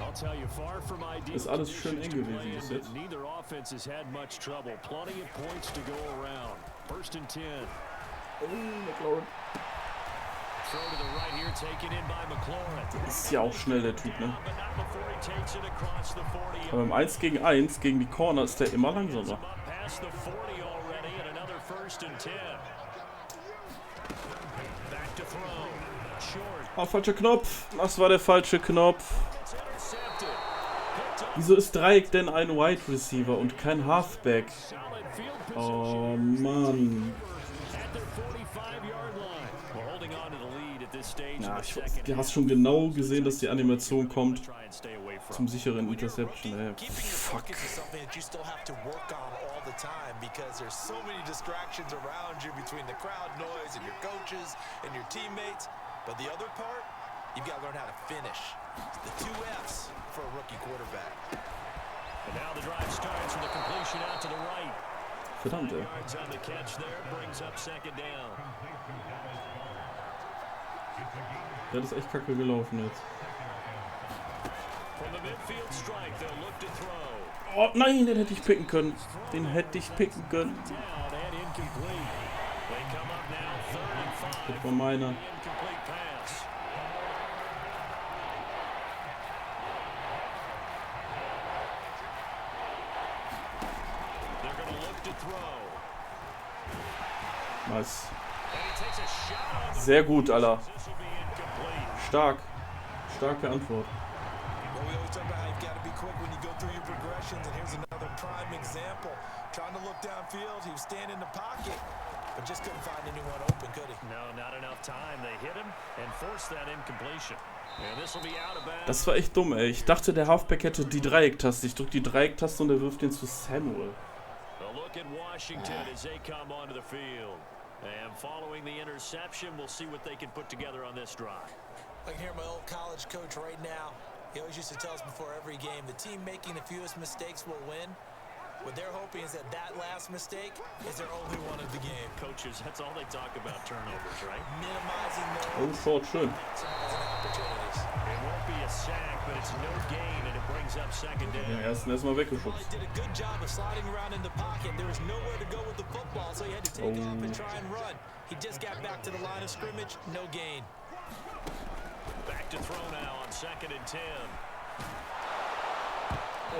I'll tell you, far from ideal Ist alles schön eng conditions to gewesen play in, bis but jetzt. neither offense has had much trouble. Plenty of points to go around. 1st and 10. Oh, McLaurin. Throw to the right here, taken in by McLaurin. Ist ja auch schnell, der Typ, ne? But not before he takes it across the 40. Aber im 1 gegen 1 gegen die Corner ist der immer langsamer. Past the 40 already and another 1st and 10. Back to throw. Short. Ah, falscher Knopf. Das war der falsche Knopf. It's intercepted. Picked up. Wieso ist Dreieck denn ein Wide Receiver und kein Halfback? Solid field Oh position. Mann. At their 45-yard line. We're holding on to the lead at this stage. Ja, in the second du hast half. schon genau gesehen, dass die Animation kommt. Try and stay away zum sicheren Interception, ey. Keeping your Fuck. focus is something that you still have to work on all the time because there's so many distractions around you between the crowd noise and your coaches and your teammates. But the other part, you've got to learn how to finish. It's the 2 F's for a rookie quarterback. And now the drive starts with a completion out to the right. Verdammt, ey. Yards on the catch there, brings up second down. Ja, das ist echt kacke gelaufen jetzt. From the midfield strike, they'll look to throw. Oh nein, den hätte ich picken können. Den hätte ich picken können. Down and incomplete. They come up now 3rd and 5. Das war meiner. Incomplete pass. They're going to look to throw. Nice. And he takes a shot on the Sehr gut, Alter. This will be incomplete. Stark. Starke Antwort. Well, we always talk about how you've got to be quick when you go through your progressions, and here's another prime example. Trying to look downfield, he was standing in the pocket, but just couldn't find anyone open, could he? No, not enough time. They hit him and forced that incompletion. And this will be out of bounds. Das war echt dumm, ey. Ich dachte, der Halfback hätte die Dreiecktaste. Ich drücke die Dreiecktaste und er wirft den zu Samuel. A look at Washington as they come onto the field. And following the interception, we'll see what they can put together on this drive. I can hear my old college coach right now. He always used to tell us before every game, the team making the fewest mistakes will win. What they're hoping is that that last mistake is their only one of the game. Coaches, that's all they talk about, turnovers, right? Minimizing Oh, those, short, schön. maximizing opportunities. It won't be a sack, but it's no gain, and it brings up second Den down. ersten erstmal Well, weggeschubst. he did a good job of sliding around in the pocket. There was nowhere to go with the football, so he had to take off and try and run. He just got back to the line of scrimmage, no gain. Back to throw now on 2nd and 10.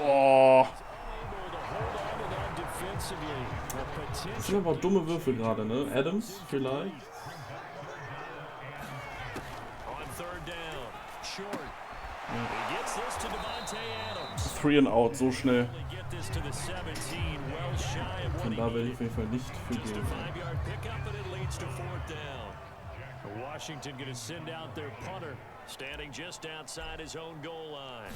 Oh. Able to hold on to that defensively. A Das sind potential aber auch dumme Würfel gerade, ne? Adams vielleicht. on 3rd down. Short. He gets this to Devontae Adams. 3 and out, so schnell. Only get this to the 17, well shy of what Von he da werde ich needed. auf jeden Fall nicht viel Just a geben. 5-yard pickup, and it leads to 4th down. Washington going to send out their punter, standing just outside his own goal line.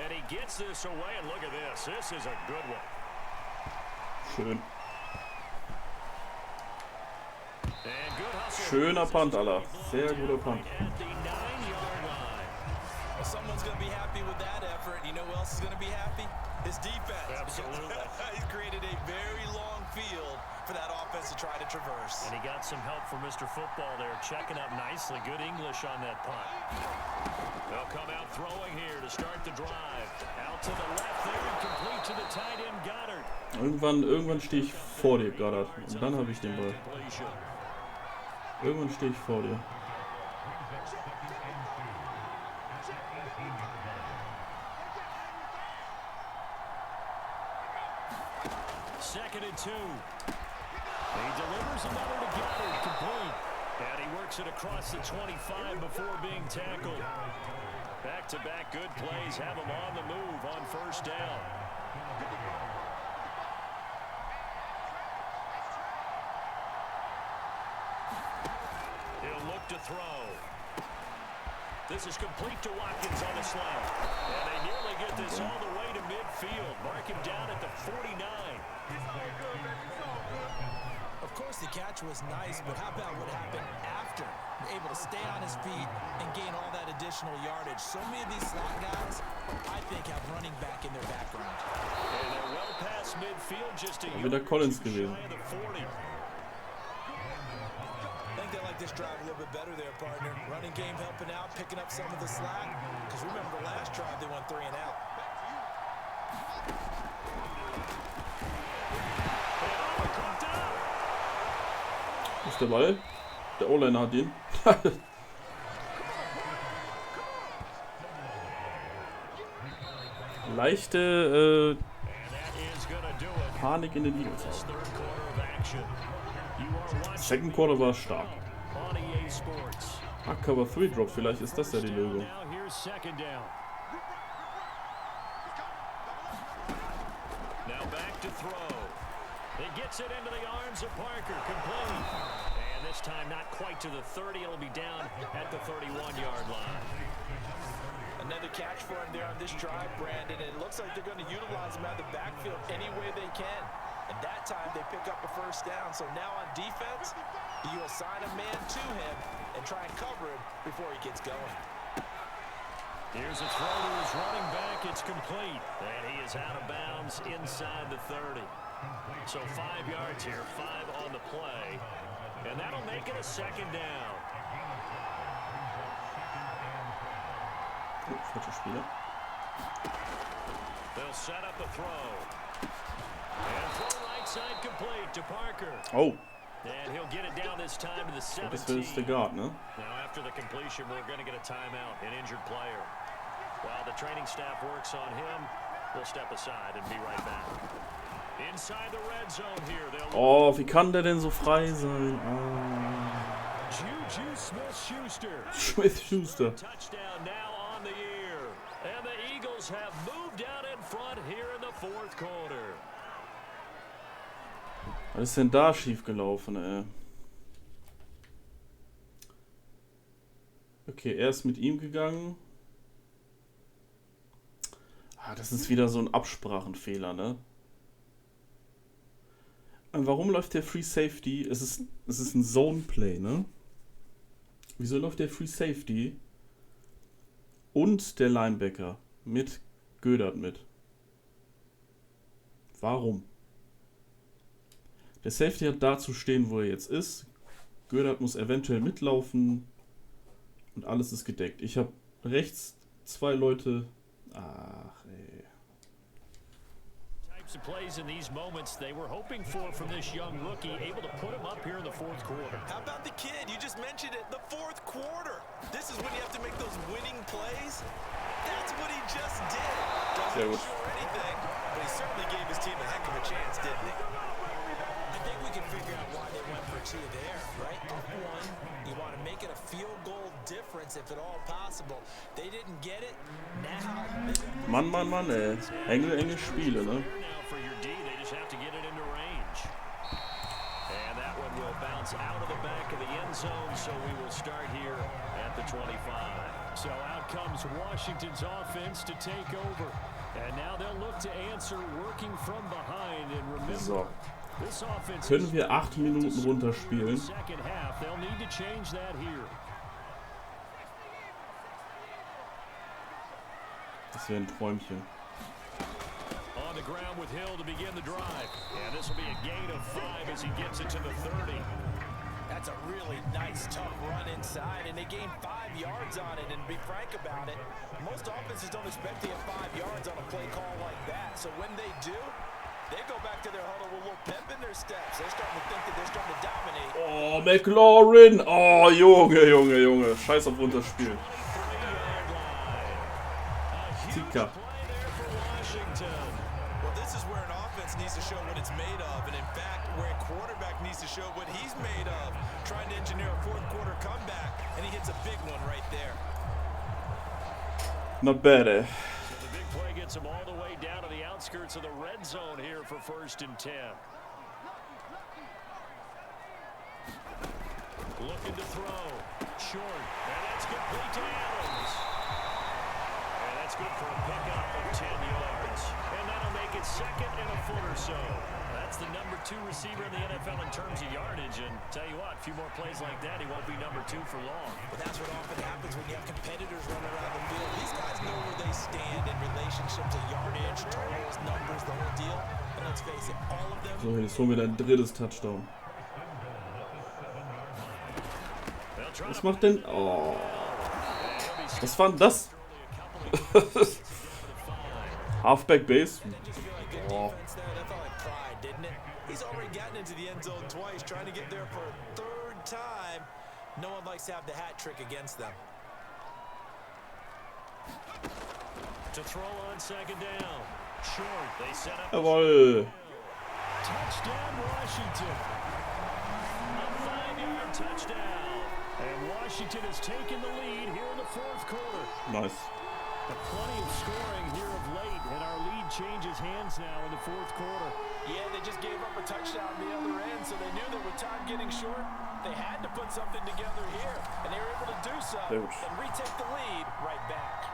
And he gets this away, and look at this. This is a good one. Schön. And good hustle. Schöner Punt, Alter. Sehr guter Punt. At the 9-yard line. Well, someone's going to be happy with that effort. You know who else is going to be happy? His defense. Absolutely. He's created a very long field for that offense to try to traverse. And he got some help from Mr. Football there, checking up nicely. Good English on that punt. They'll come out throwing here to start the drive. Out to the left there and complete to the tight end Goddard. Irgendwann stehe ich vor dir, Goddard. Und dann habe ich den Ball. Completion. Irgendwann stehe ich vor dir. Second and 2. He delivers another to Goddard, complete. And he works it across the 25 before being tackled. Back-to-back good plays have him on the move on 1st down. He'll look to throw. This is complete to Watkins on the slant. And they nearly get this all the way to midfield. Mark him down at the 49. Of course, the catch was nice, but how about what happened after? Able to stay on his feet and gain all that additional yardage. So many of these slot guys, I think, have running back in their background. And they're well past midfield, just a Wieder yard Collins or two gewesen. shy of the 40. I think they like this drive a little bit better there, partner. Running game helping out, picking up some of the slack. Because remember the last drive, they went 3 and out. Wo ist der Ball? Der O-Liner hat ihn. Leichte Panik in den Eagles. Second Quarter war stark. Ah, Cover 3 Drop, vielleicht ist das ja die Lösung. Now back to throw. He gets it into the arms of Parker, complete. And this time not quite to the 30, it'll be down at the 31-yard line. Another catch for him there on this drive, Brandon. And it looks like they're going to utilize him out of the backfield any way they can. And that time they pick up a first down. So now on defense, you assign a man to him and try and cover him before he gets going. Here's a throw to his running back. It's complete. And he is out of bounds inside the 30. So 5 yards here, 5 on the play. And that'll make it a second down. Falscher Spieler. They'll set up a throw. And throw right side complete to Parker. Oh. And he'll get it down this time to the 17. Das ist der Guard, ne? Now after the completion, we're going to get a timeout, an injured player. While the training staff works on him, we'll step aside and be right back. Inside the red zone here. Oh, wie kann der denn so frei sein? Ah. Juju Smith-Schuster. Smith-Schuster. Touchdown now on the year. And the Eagles have moved out in front here in the fourth quarter. Was ist denn da schiefgelaufen, ey? Okay, er ist mit ihm gegangen. Ah, das ist wieder so ein Absprachenfehler, ne? Warum läuft der Free Safety? Es ist ein Zone Play, ne? Wieso läuft der Free Safety und der Linebacker mit Gödert mit? Warum? Der Safety hat da zu stehen, wo er jetzt ist. Gödert muss eventuell mitlaufen und alles ist gedeckt. Ich habe rechts 2 Leute. Ach, ey. Types of plays in these moments they were hoping for from this young rookie, able to put him up here in the fourth quarter. How about the kid? You just mentioned it. The fourth quarter. This is when you have to make those winning plays. That's what he just did. Doesn't sure anything, but he certainly gave his team a heck of a chance, didn't he? I think we can figure out why they went for 2 there, right? One, you want to make it a field goal difference if at all possible. They didn't get it. Now. Mann, ey. Enge Spiele, ne? For your D, they just have to get it into range. And that one will bounce out of the back of the end zone, so we will start here at the 25. So out comes Washington's offense to take over. And now they'll look to answer working from behind. And remember, So. this offense Können wir 8 Minuten runterspielen? second half. They'll need to change that here. Das wäre ein Träumchen. On the ground with Hill to begin the drive. And this will be a gain of 5 as he gets it to the 30. That's a really nice, tough run inside, and they gained 5 yards on it. And to be frank about it, most offenses don't expect to get 5 yards on a play call like that. So when they do, they go back to their huddle with a little pep in their steps. They're starting to think that they're starting to dominate. Oh, McLaurin! Oh, Junge. Scheiß auf runterspielen. Tika. Well, this is where an offense needs to show what it's made of. And in fact, where a quarterback needs to show what he's made of. Trying to engineer a fourth quarter comeback, and he hits a big one right there. Not bad, eh? So the big play gets him all the way down to the outskirts of the red zone here for 1st and 10. Looking to throw. Short. And that's complete to Adams. And that's good for a pickup of 10 yards. And that'll make it 2nd and a foot or so. That's the number 2 receiver in the NFL in terms of yardage. And tell you what, a few more plays like that, he won't be number 2 for long. But that's what often happens when you have competitors running around the field. These guys know where they stand in relationship to yardage, totals, numbers, the whole deal. And let's face it, all of them. So, jetzt holen wir dein 3. Touchdown. Was macht denn? Oh. Was war denn das? Halfback Base. Oh. He's already gotten into the end zone twice, trying to get there for a 3rd time. No one likes to have the hat trick against them. To throw on 2nd down. Short. They set up. Jawohl. Touchdown Washington. A 5-yard touchdown. And Washington has taken the lead here in the 4th quarter. Nice. Plenty of scoring here of late, and our lead changes hands now in the 4th quarter. Yeah, they just gave up a touchdown on the other end, so they knew that with time getting short, they had to put something together here, and they were able to do so and retake the lead right back.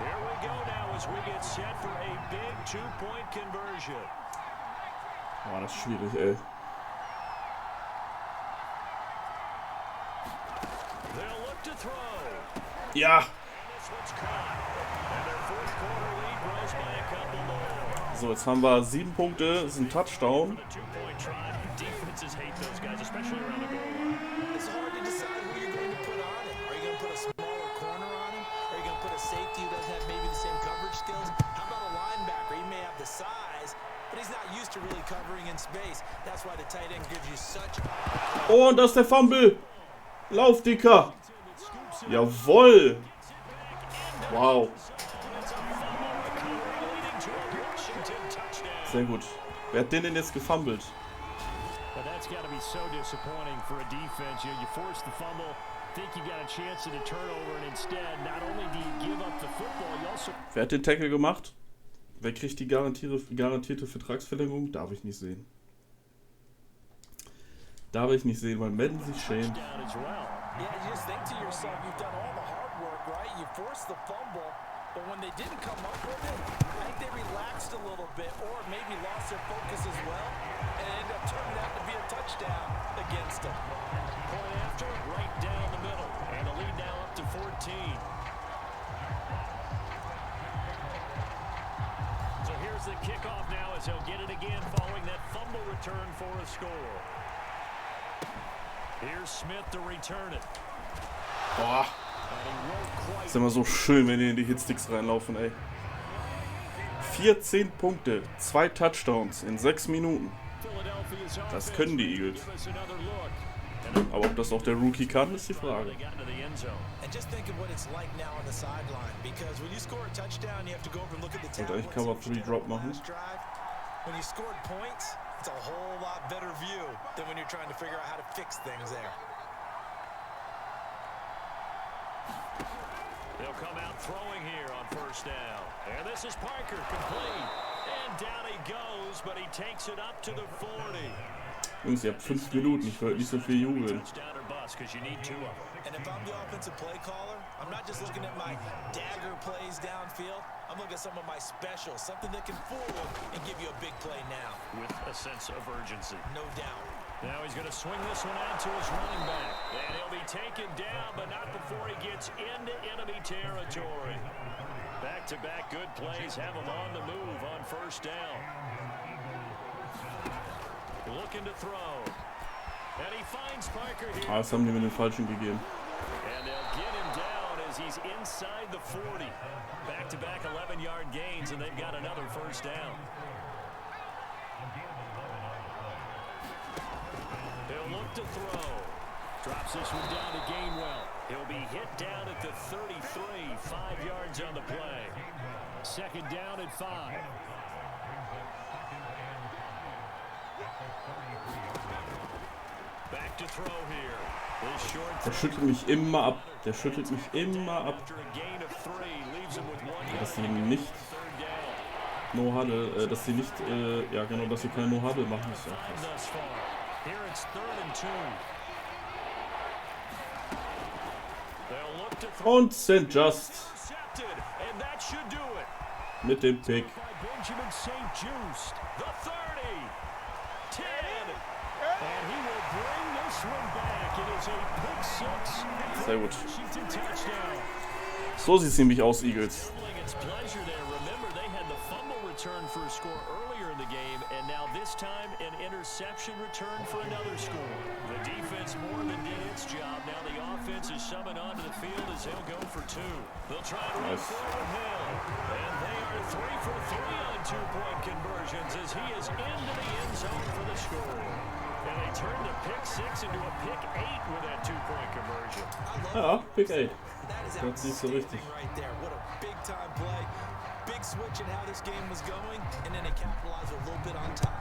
Here we go now as we get set for a big two-point conversion. Boah, das ist schwierig, ey. They'll look to throw. Ja! This one's caught. And their fourth quarter lead grows by a couple more. So, jetzt haben wir 7 Punkte, das ist ein Touchdown. The two-point try. Defenses hate those guys, especially around the goal line. It's hard to decide who you're going to put on it. Are you going to put a smaller corner on him? Are you going to put a safety who doesn't have maybe the same coverage skills? How about a linebacker? He may have the size, but he's not used to really covering in space. That's why the tight end gives you such... Oh, und das ist der Fumble. Lauf, Dicker. Jawoll. Wow. Sehr gut. Wer hat den denn jetzt gefummelt? But that's got to be so disappointing for a defense. You force the fumble, think you got a chance at a turnover, and instead, not only do you give up the football, you also... Wer hat den Tackle gemacht? Wer kriegt die garantierte Vertragsverlängerung? Darf ich nicht sehen. Darf ich nicht sehen, weil Madden sich schämt. Yeah, you just think to yourself, you've done all the hard work, right? You forced the fumble, but when they didn't come up with it, I think they relaxed a little bit or maybe lost their focus as well and ended up turning out to be a touchdown against them. Point after, right down the middle, and the lead now up to 14. So here's the kickoff now as they'll get it again following that fumble return for a score. Here's Smith to return it. Boah. Ist immer so schön, wenn die in die Hitsticks reinlaufen, ey. 14 Punkte, 2 Touchdowns in 6 Minuten. Das können die Eagles. Aber ob das auch der Rookie kann, ist die Frage. Sollte eigentlich Cover 3 Drop machen. When you scored points, it's a whole lot better view than when you're trying to figure out how to fix things there. They'll come out throwing here on first down. And this is Parker, complete. And down he goes, but he takes it up to the 40. Jungs, ihr habt 5 Minuten, ich wollte nicht so viel jubeln. And if I'm the offensive play caller, I'm not just looking at my dagger plays downfield. I'm looking at some of my specials, something that can fool them and give you a big play now. With a sense of urgency. No doubt. Now he's going to swing this one out to his running back. And he'll be taken down, but not before he gets into enemy territory. Back-to-back good plays have him on the move on first down. Looking to throw. And he finds Parker here. Ah, das haben die mir den falschen gegeben. And they'll get him down as he's inside the 40. Back-to-back 11-yard gains, and they've got another first down. They'll look to throw. Drops this one down to Gainwell. He'll be hit down at the 33, 5 yards on the play. Second down at 5. Back to throw here. Der schüttelt mich immer ab. Der schüttelt mich immer ab. Dass sie nicht No-Huddle, dass sie nicht, ja genau, dass sie keine No-Huddle machen, ist ja krass. Und St. Just mit dem Pick. Sehr gut. So sieht es nämlich aus, Eagles. Return for a score earlier in the game, and now this time an interception return for another score. The defense more than did its job. Now the offense is summoned onto the field as they'll go for 2. They'll try to run forward Hill, and they are 3 for 3 on 2-point conversions as he is into the end zone for the score. And they turn the pick 6 into a pick 8 with that 2-point conversion. Ja, pick 8. Das ist so richtig. What a big time play. Big switch in how this game was going, and then they capitalized a little bit on top.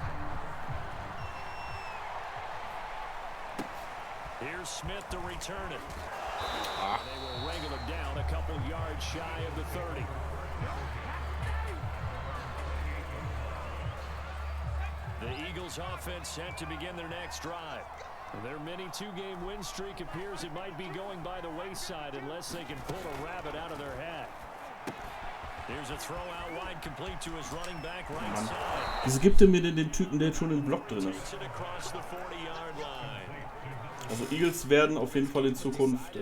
Here's Smith to return it. They will wrangle him down a couple yards shy of the 30. The Eagles offense set to begin their next drive. Their mini 2-game win streak appears it might be going by the wayside unless they can pull a rabbit out of their hat. Mann. Wieso gibt er mir denn den Typen, der schon im Block drin ist? Also Eagles werden auf jeden Fall in Zukunft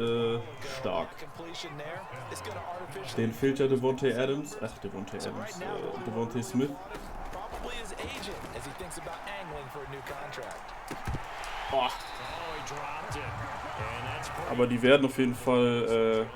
stark. Den fehlt ja Devontae Smith. Oh. Aber die werden auf jeden Fall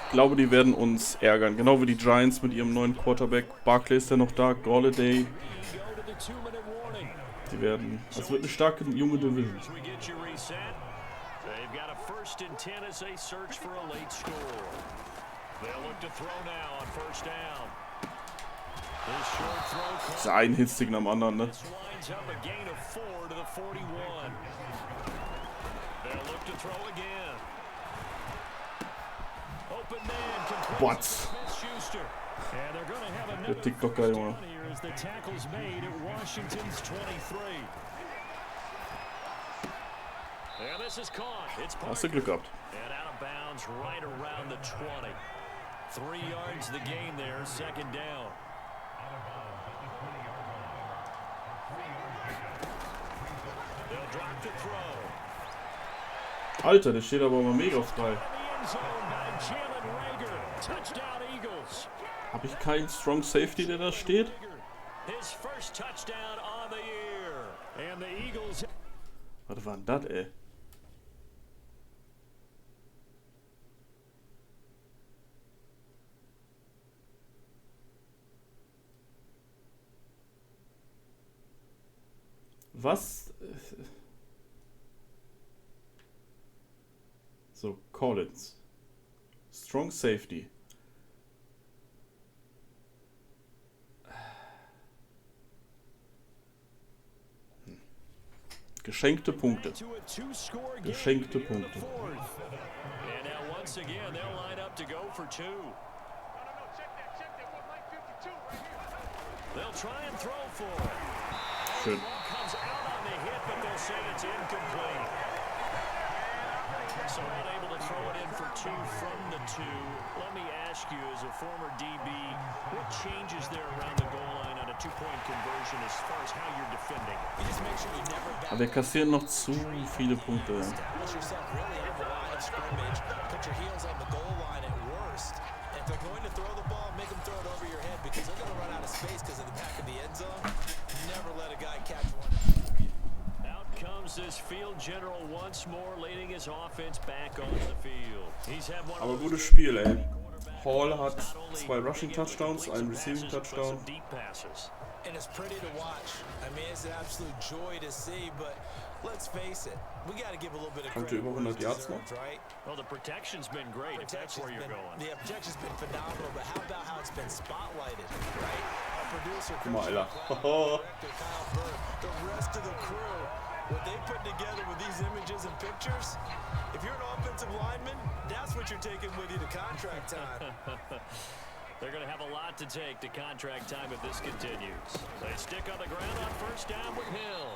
ich glaube, die werden uns ärgern. Genau wie die Giants mit ihrem neuen Quarterback. Barkley ist ja noch da, Golladay. Die werden. Das wird eine starke junge Division. Das ist ein Hitstick am anderen, ne? What? Der TikToker, Junge. Hast du Glück gehabt. 3 yards the game there, second down. They'll drop the throw. Alter, der steht aber mal mega frei. Hab ich keinen Strong Safety, der da steht? Was war denn das, ey? Was? So, Collins. Strong Safety. Geschenkte Punkte. Geschenkte Punkte. Schön. So unable to throw it in for 2 from the 2. Let me ask you, as a former DB, what changes there around the goal line on a 2-point conversion as far as how you're defending? You just make sure you never back. Aber wir kassieren noch zu viele Punkte. Establish yourself really on the line of scrimmage. Put your heels on the goal line at worst. If they're going to throw the ball, make them throw it over your head because they're going to run out of space because of the back of the end zone. Never let a guy catch one. Comes this field general once more, leading his offense back on the field. He's had one. Aber gutes Spiel, ey. Hall hat 2 Rushing Touchdowns, einen Receiving Touchdown. And it's pretty to watch. I mean, it's an absolute joy to see, but let's face it, we got to give a little bit of credit. Über 100 Yards noch. Right? Well, the protection's been great. If that's where you're going. The protection's been phenomenal, but how about how it's been spotlighted, right? Our producer, Guck mal, Alter. Kyle Bird, the rest of the crew. What they put together with these images and pictures, if you're an offensive lineman, that's what you're taking with you to contract time. They're going to have a lot to take to contract time if this continues. They stick on the ground on first down with Hill.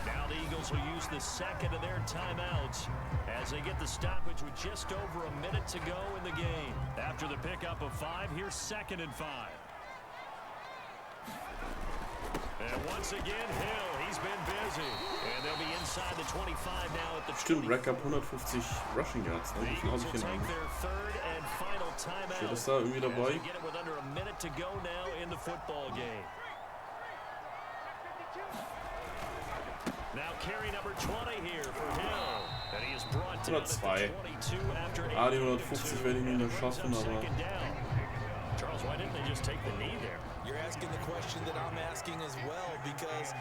Now the Eagles will use the second of their timeouts as they get the stoppage with just over a minute to go in the game. After the pickup of 5, here's 2nd and 5. And once again, Hill, he's been busy. And they'll be inside the 25 now at the 20. Stimmt, Rack up 150 Rushing Yards. Ne? Wie viel habe ich hin? Steht das da irgendwie dabei? Now carry number 20 here for Hill. And he is brought down 102. Ah, die 150 werde ich nicht mehr schaffen, aber... Charles, why didn't they just take the knee there? You're asking the question that I'm asking as well, because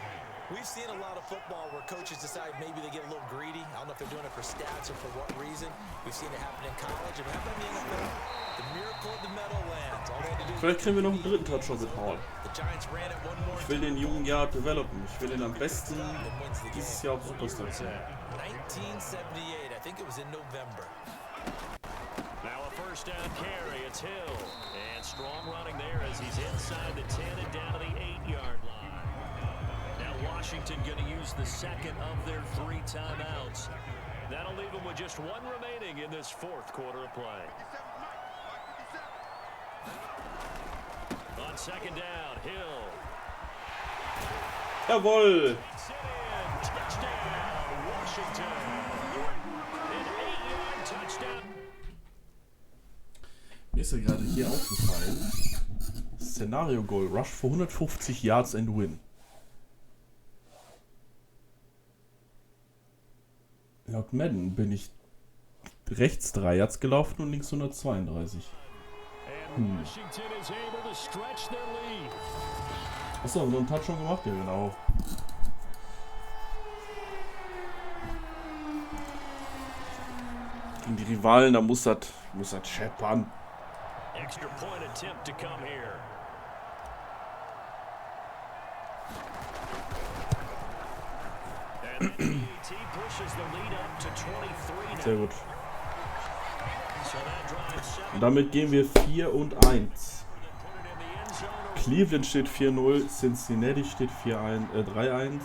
we've seen a lot of football where coaches decide maybe they get a little greedy. I don't know if they're doing it for stats or for what reason. We've seen it happen in college. It happened in the NFL. The miracle of the Meadowlands. All they had to do. Vielleicht kriegen wir noch einen dritten Touchdown mit Hall. The Giants ran it one more. Ich will den jungen Jahr developen. Ich will ihn am besten dieses Jahr auf Superstar sehen. 1978. I think it was in November. Now a first down carry. It's Hill. And strong running there as he's inside the 10 and down to the 8-yard line. Washington going to use the second of their 3 timeouts. That'll leave them with just 1 remaining in this 4th quarter of play. On second down, Hill. Jawohl! Touchdown, Washington. An 8-yard touchdown. Mir ist ja gerade hier aufgefallen. Szenario Goal, Rush für 150 Yards and Win. Laut Madden bin ich rechts 3 Yards gelaufen und links 132. Achso, haben wir einen Touchdown gemacht? Ja, genau. Gegen die Rivalen, da muss das scheppern. Extra point attempt to come here. And the pushes the lead up to 23 now. Sehr gut. So that drives 7. Und damit gehen wir 4-1. Cleveland steht 4-0, Cincinnati steht 3-1.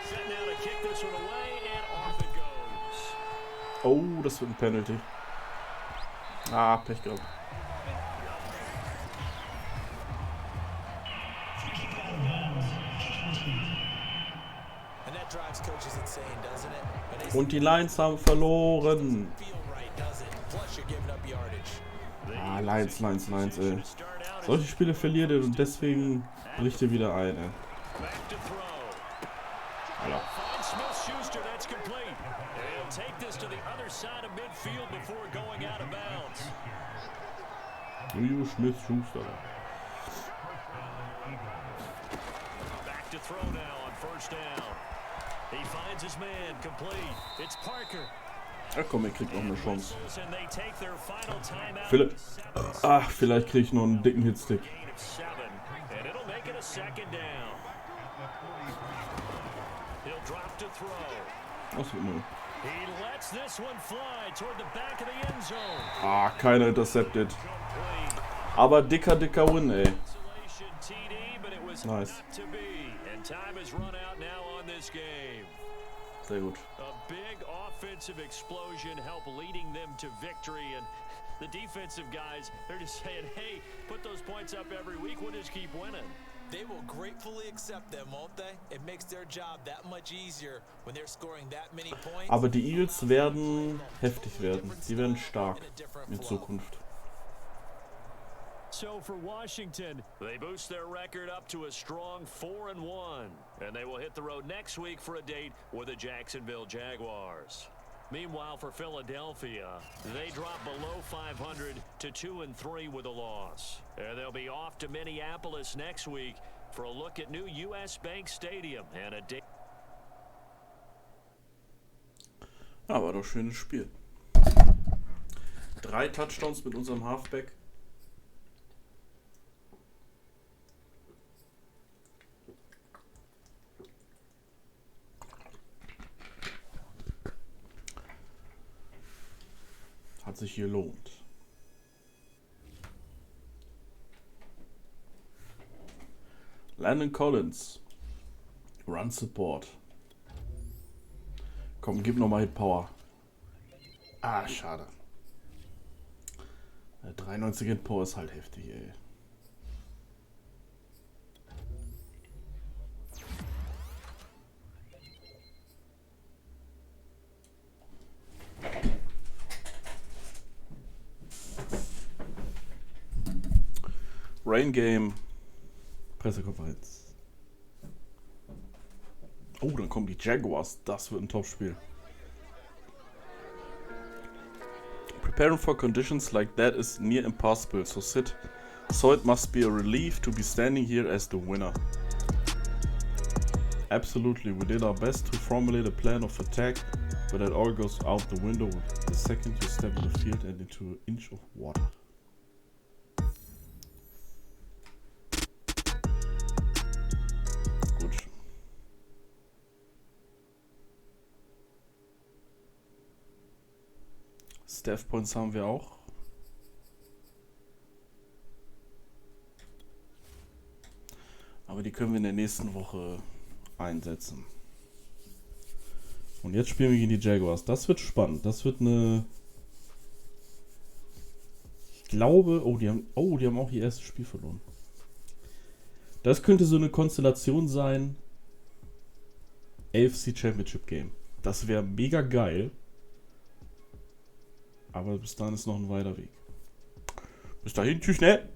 Set now to kick this one away and off it goes. Oh, das wird ein Penalty. Ah, Pech gehabt. And that drives coaches insane, doesn't it? When they Und die Lions haben verloren. feel right, does it? Plus you're giving up yardage. Ah, Lions, ey. Solche Spiele verliert ihr und deswegen bricht ihr wieder ein, ey. Back to throw. Alter. Finds Smith-Schuster, that's complete. And he'll take this to the other side of midfield before going out of bounds. Juju Smith-Schuster. Back to throw now on first down. He finds his man, complete. It's Parker. Ja komm, er kriegt noch eine Chance. And they take their final timeout. Vielleicht krieg ich noch einen dicken Hitstick. Gain of 7, and it'll make it a second down. He'll drop to throw. Was wird nur? He lets this one fly toward the back of the end zone. Ah, keiner intercepted. Complete. Aber dicker Win, ey. Isolation TD, but it was Nice. not to be. And time has run out now on this game. Sehr gut. A big offensive explosion helped leading them to victory, and the defensive guys, they're just saying, hey, put those points up every week, we'll just keep winning. They will gratefully accept them, won't they? It makes their job that much easier when they're scoring that many points. Aber die Eagles werden heftig werden. Sie werden stark in Zukunft. So for Washington, they boost their record up to a strong 4-1, and they will hit the road next week for a date with the Jacksonville Jaguars. Meanwhile, for Philadelphia, they drop below 500 to 2-3 with a loss. And they'll be off to Minneapolis next week for a look at new U.S. Bank Stadium and a date. Ja, war doch ein schönes Spiel. 3 Touchdowns mit unserem Halfback. Hat sich gelohnt. Landon Collins. Run Support. Komm, gib nochmal Hit Power. Ah, schade. Der 93 Hit Power ist halt heftig, ey. Rain Game. Pressekonferenz. Oh, dann kommen die Jaguars. Das wird ein Topspiel. Preparing for conditions like that is near impossible, so it must be a relief to be standing here as the winner. Absolutely, we did our best to formulate a plan of attack, but that all goes out the window the second you step in the field and into an inch of water. Gut. Staff Points haben wir auch. Aber die können wir in der nächsten Woche einsetzen. Und jetzt spielen wir gegen die Jaguars. Das wird spannend. Das wird eine... Ich glaube... die haben auch ihr erstes Spiel verloren. Das könnte so eine Konstellation sein. AFC Championship Game. Das wäre mega geil. Aber bis dahin ist noch ein weiter Weg. Bis dahin, tschüss, ne?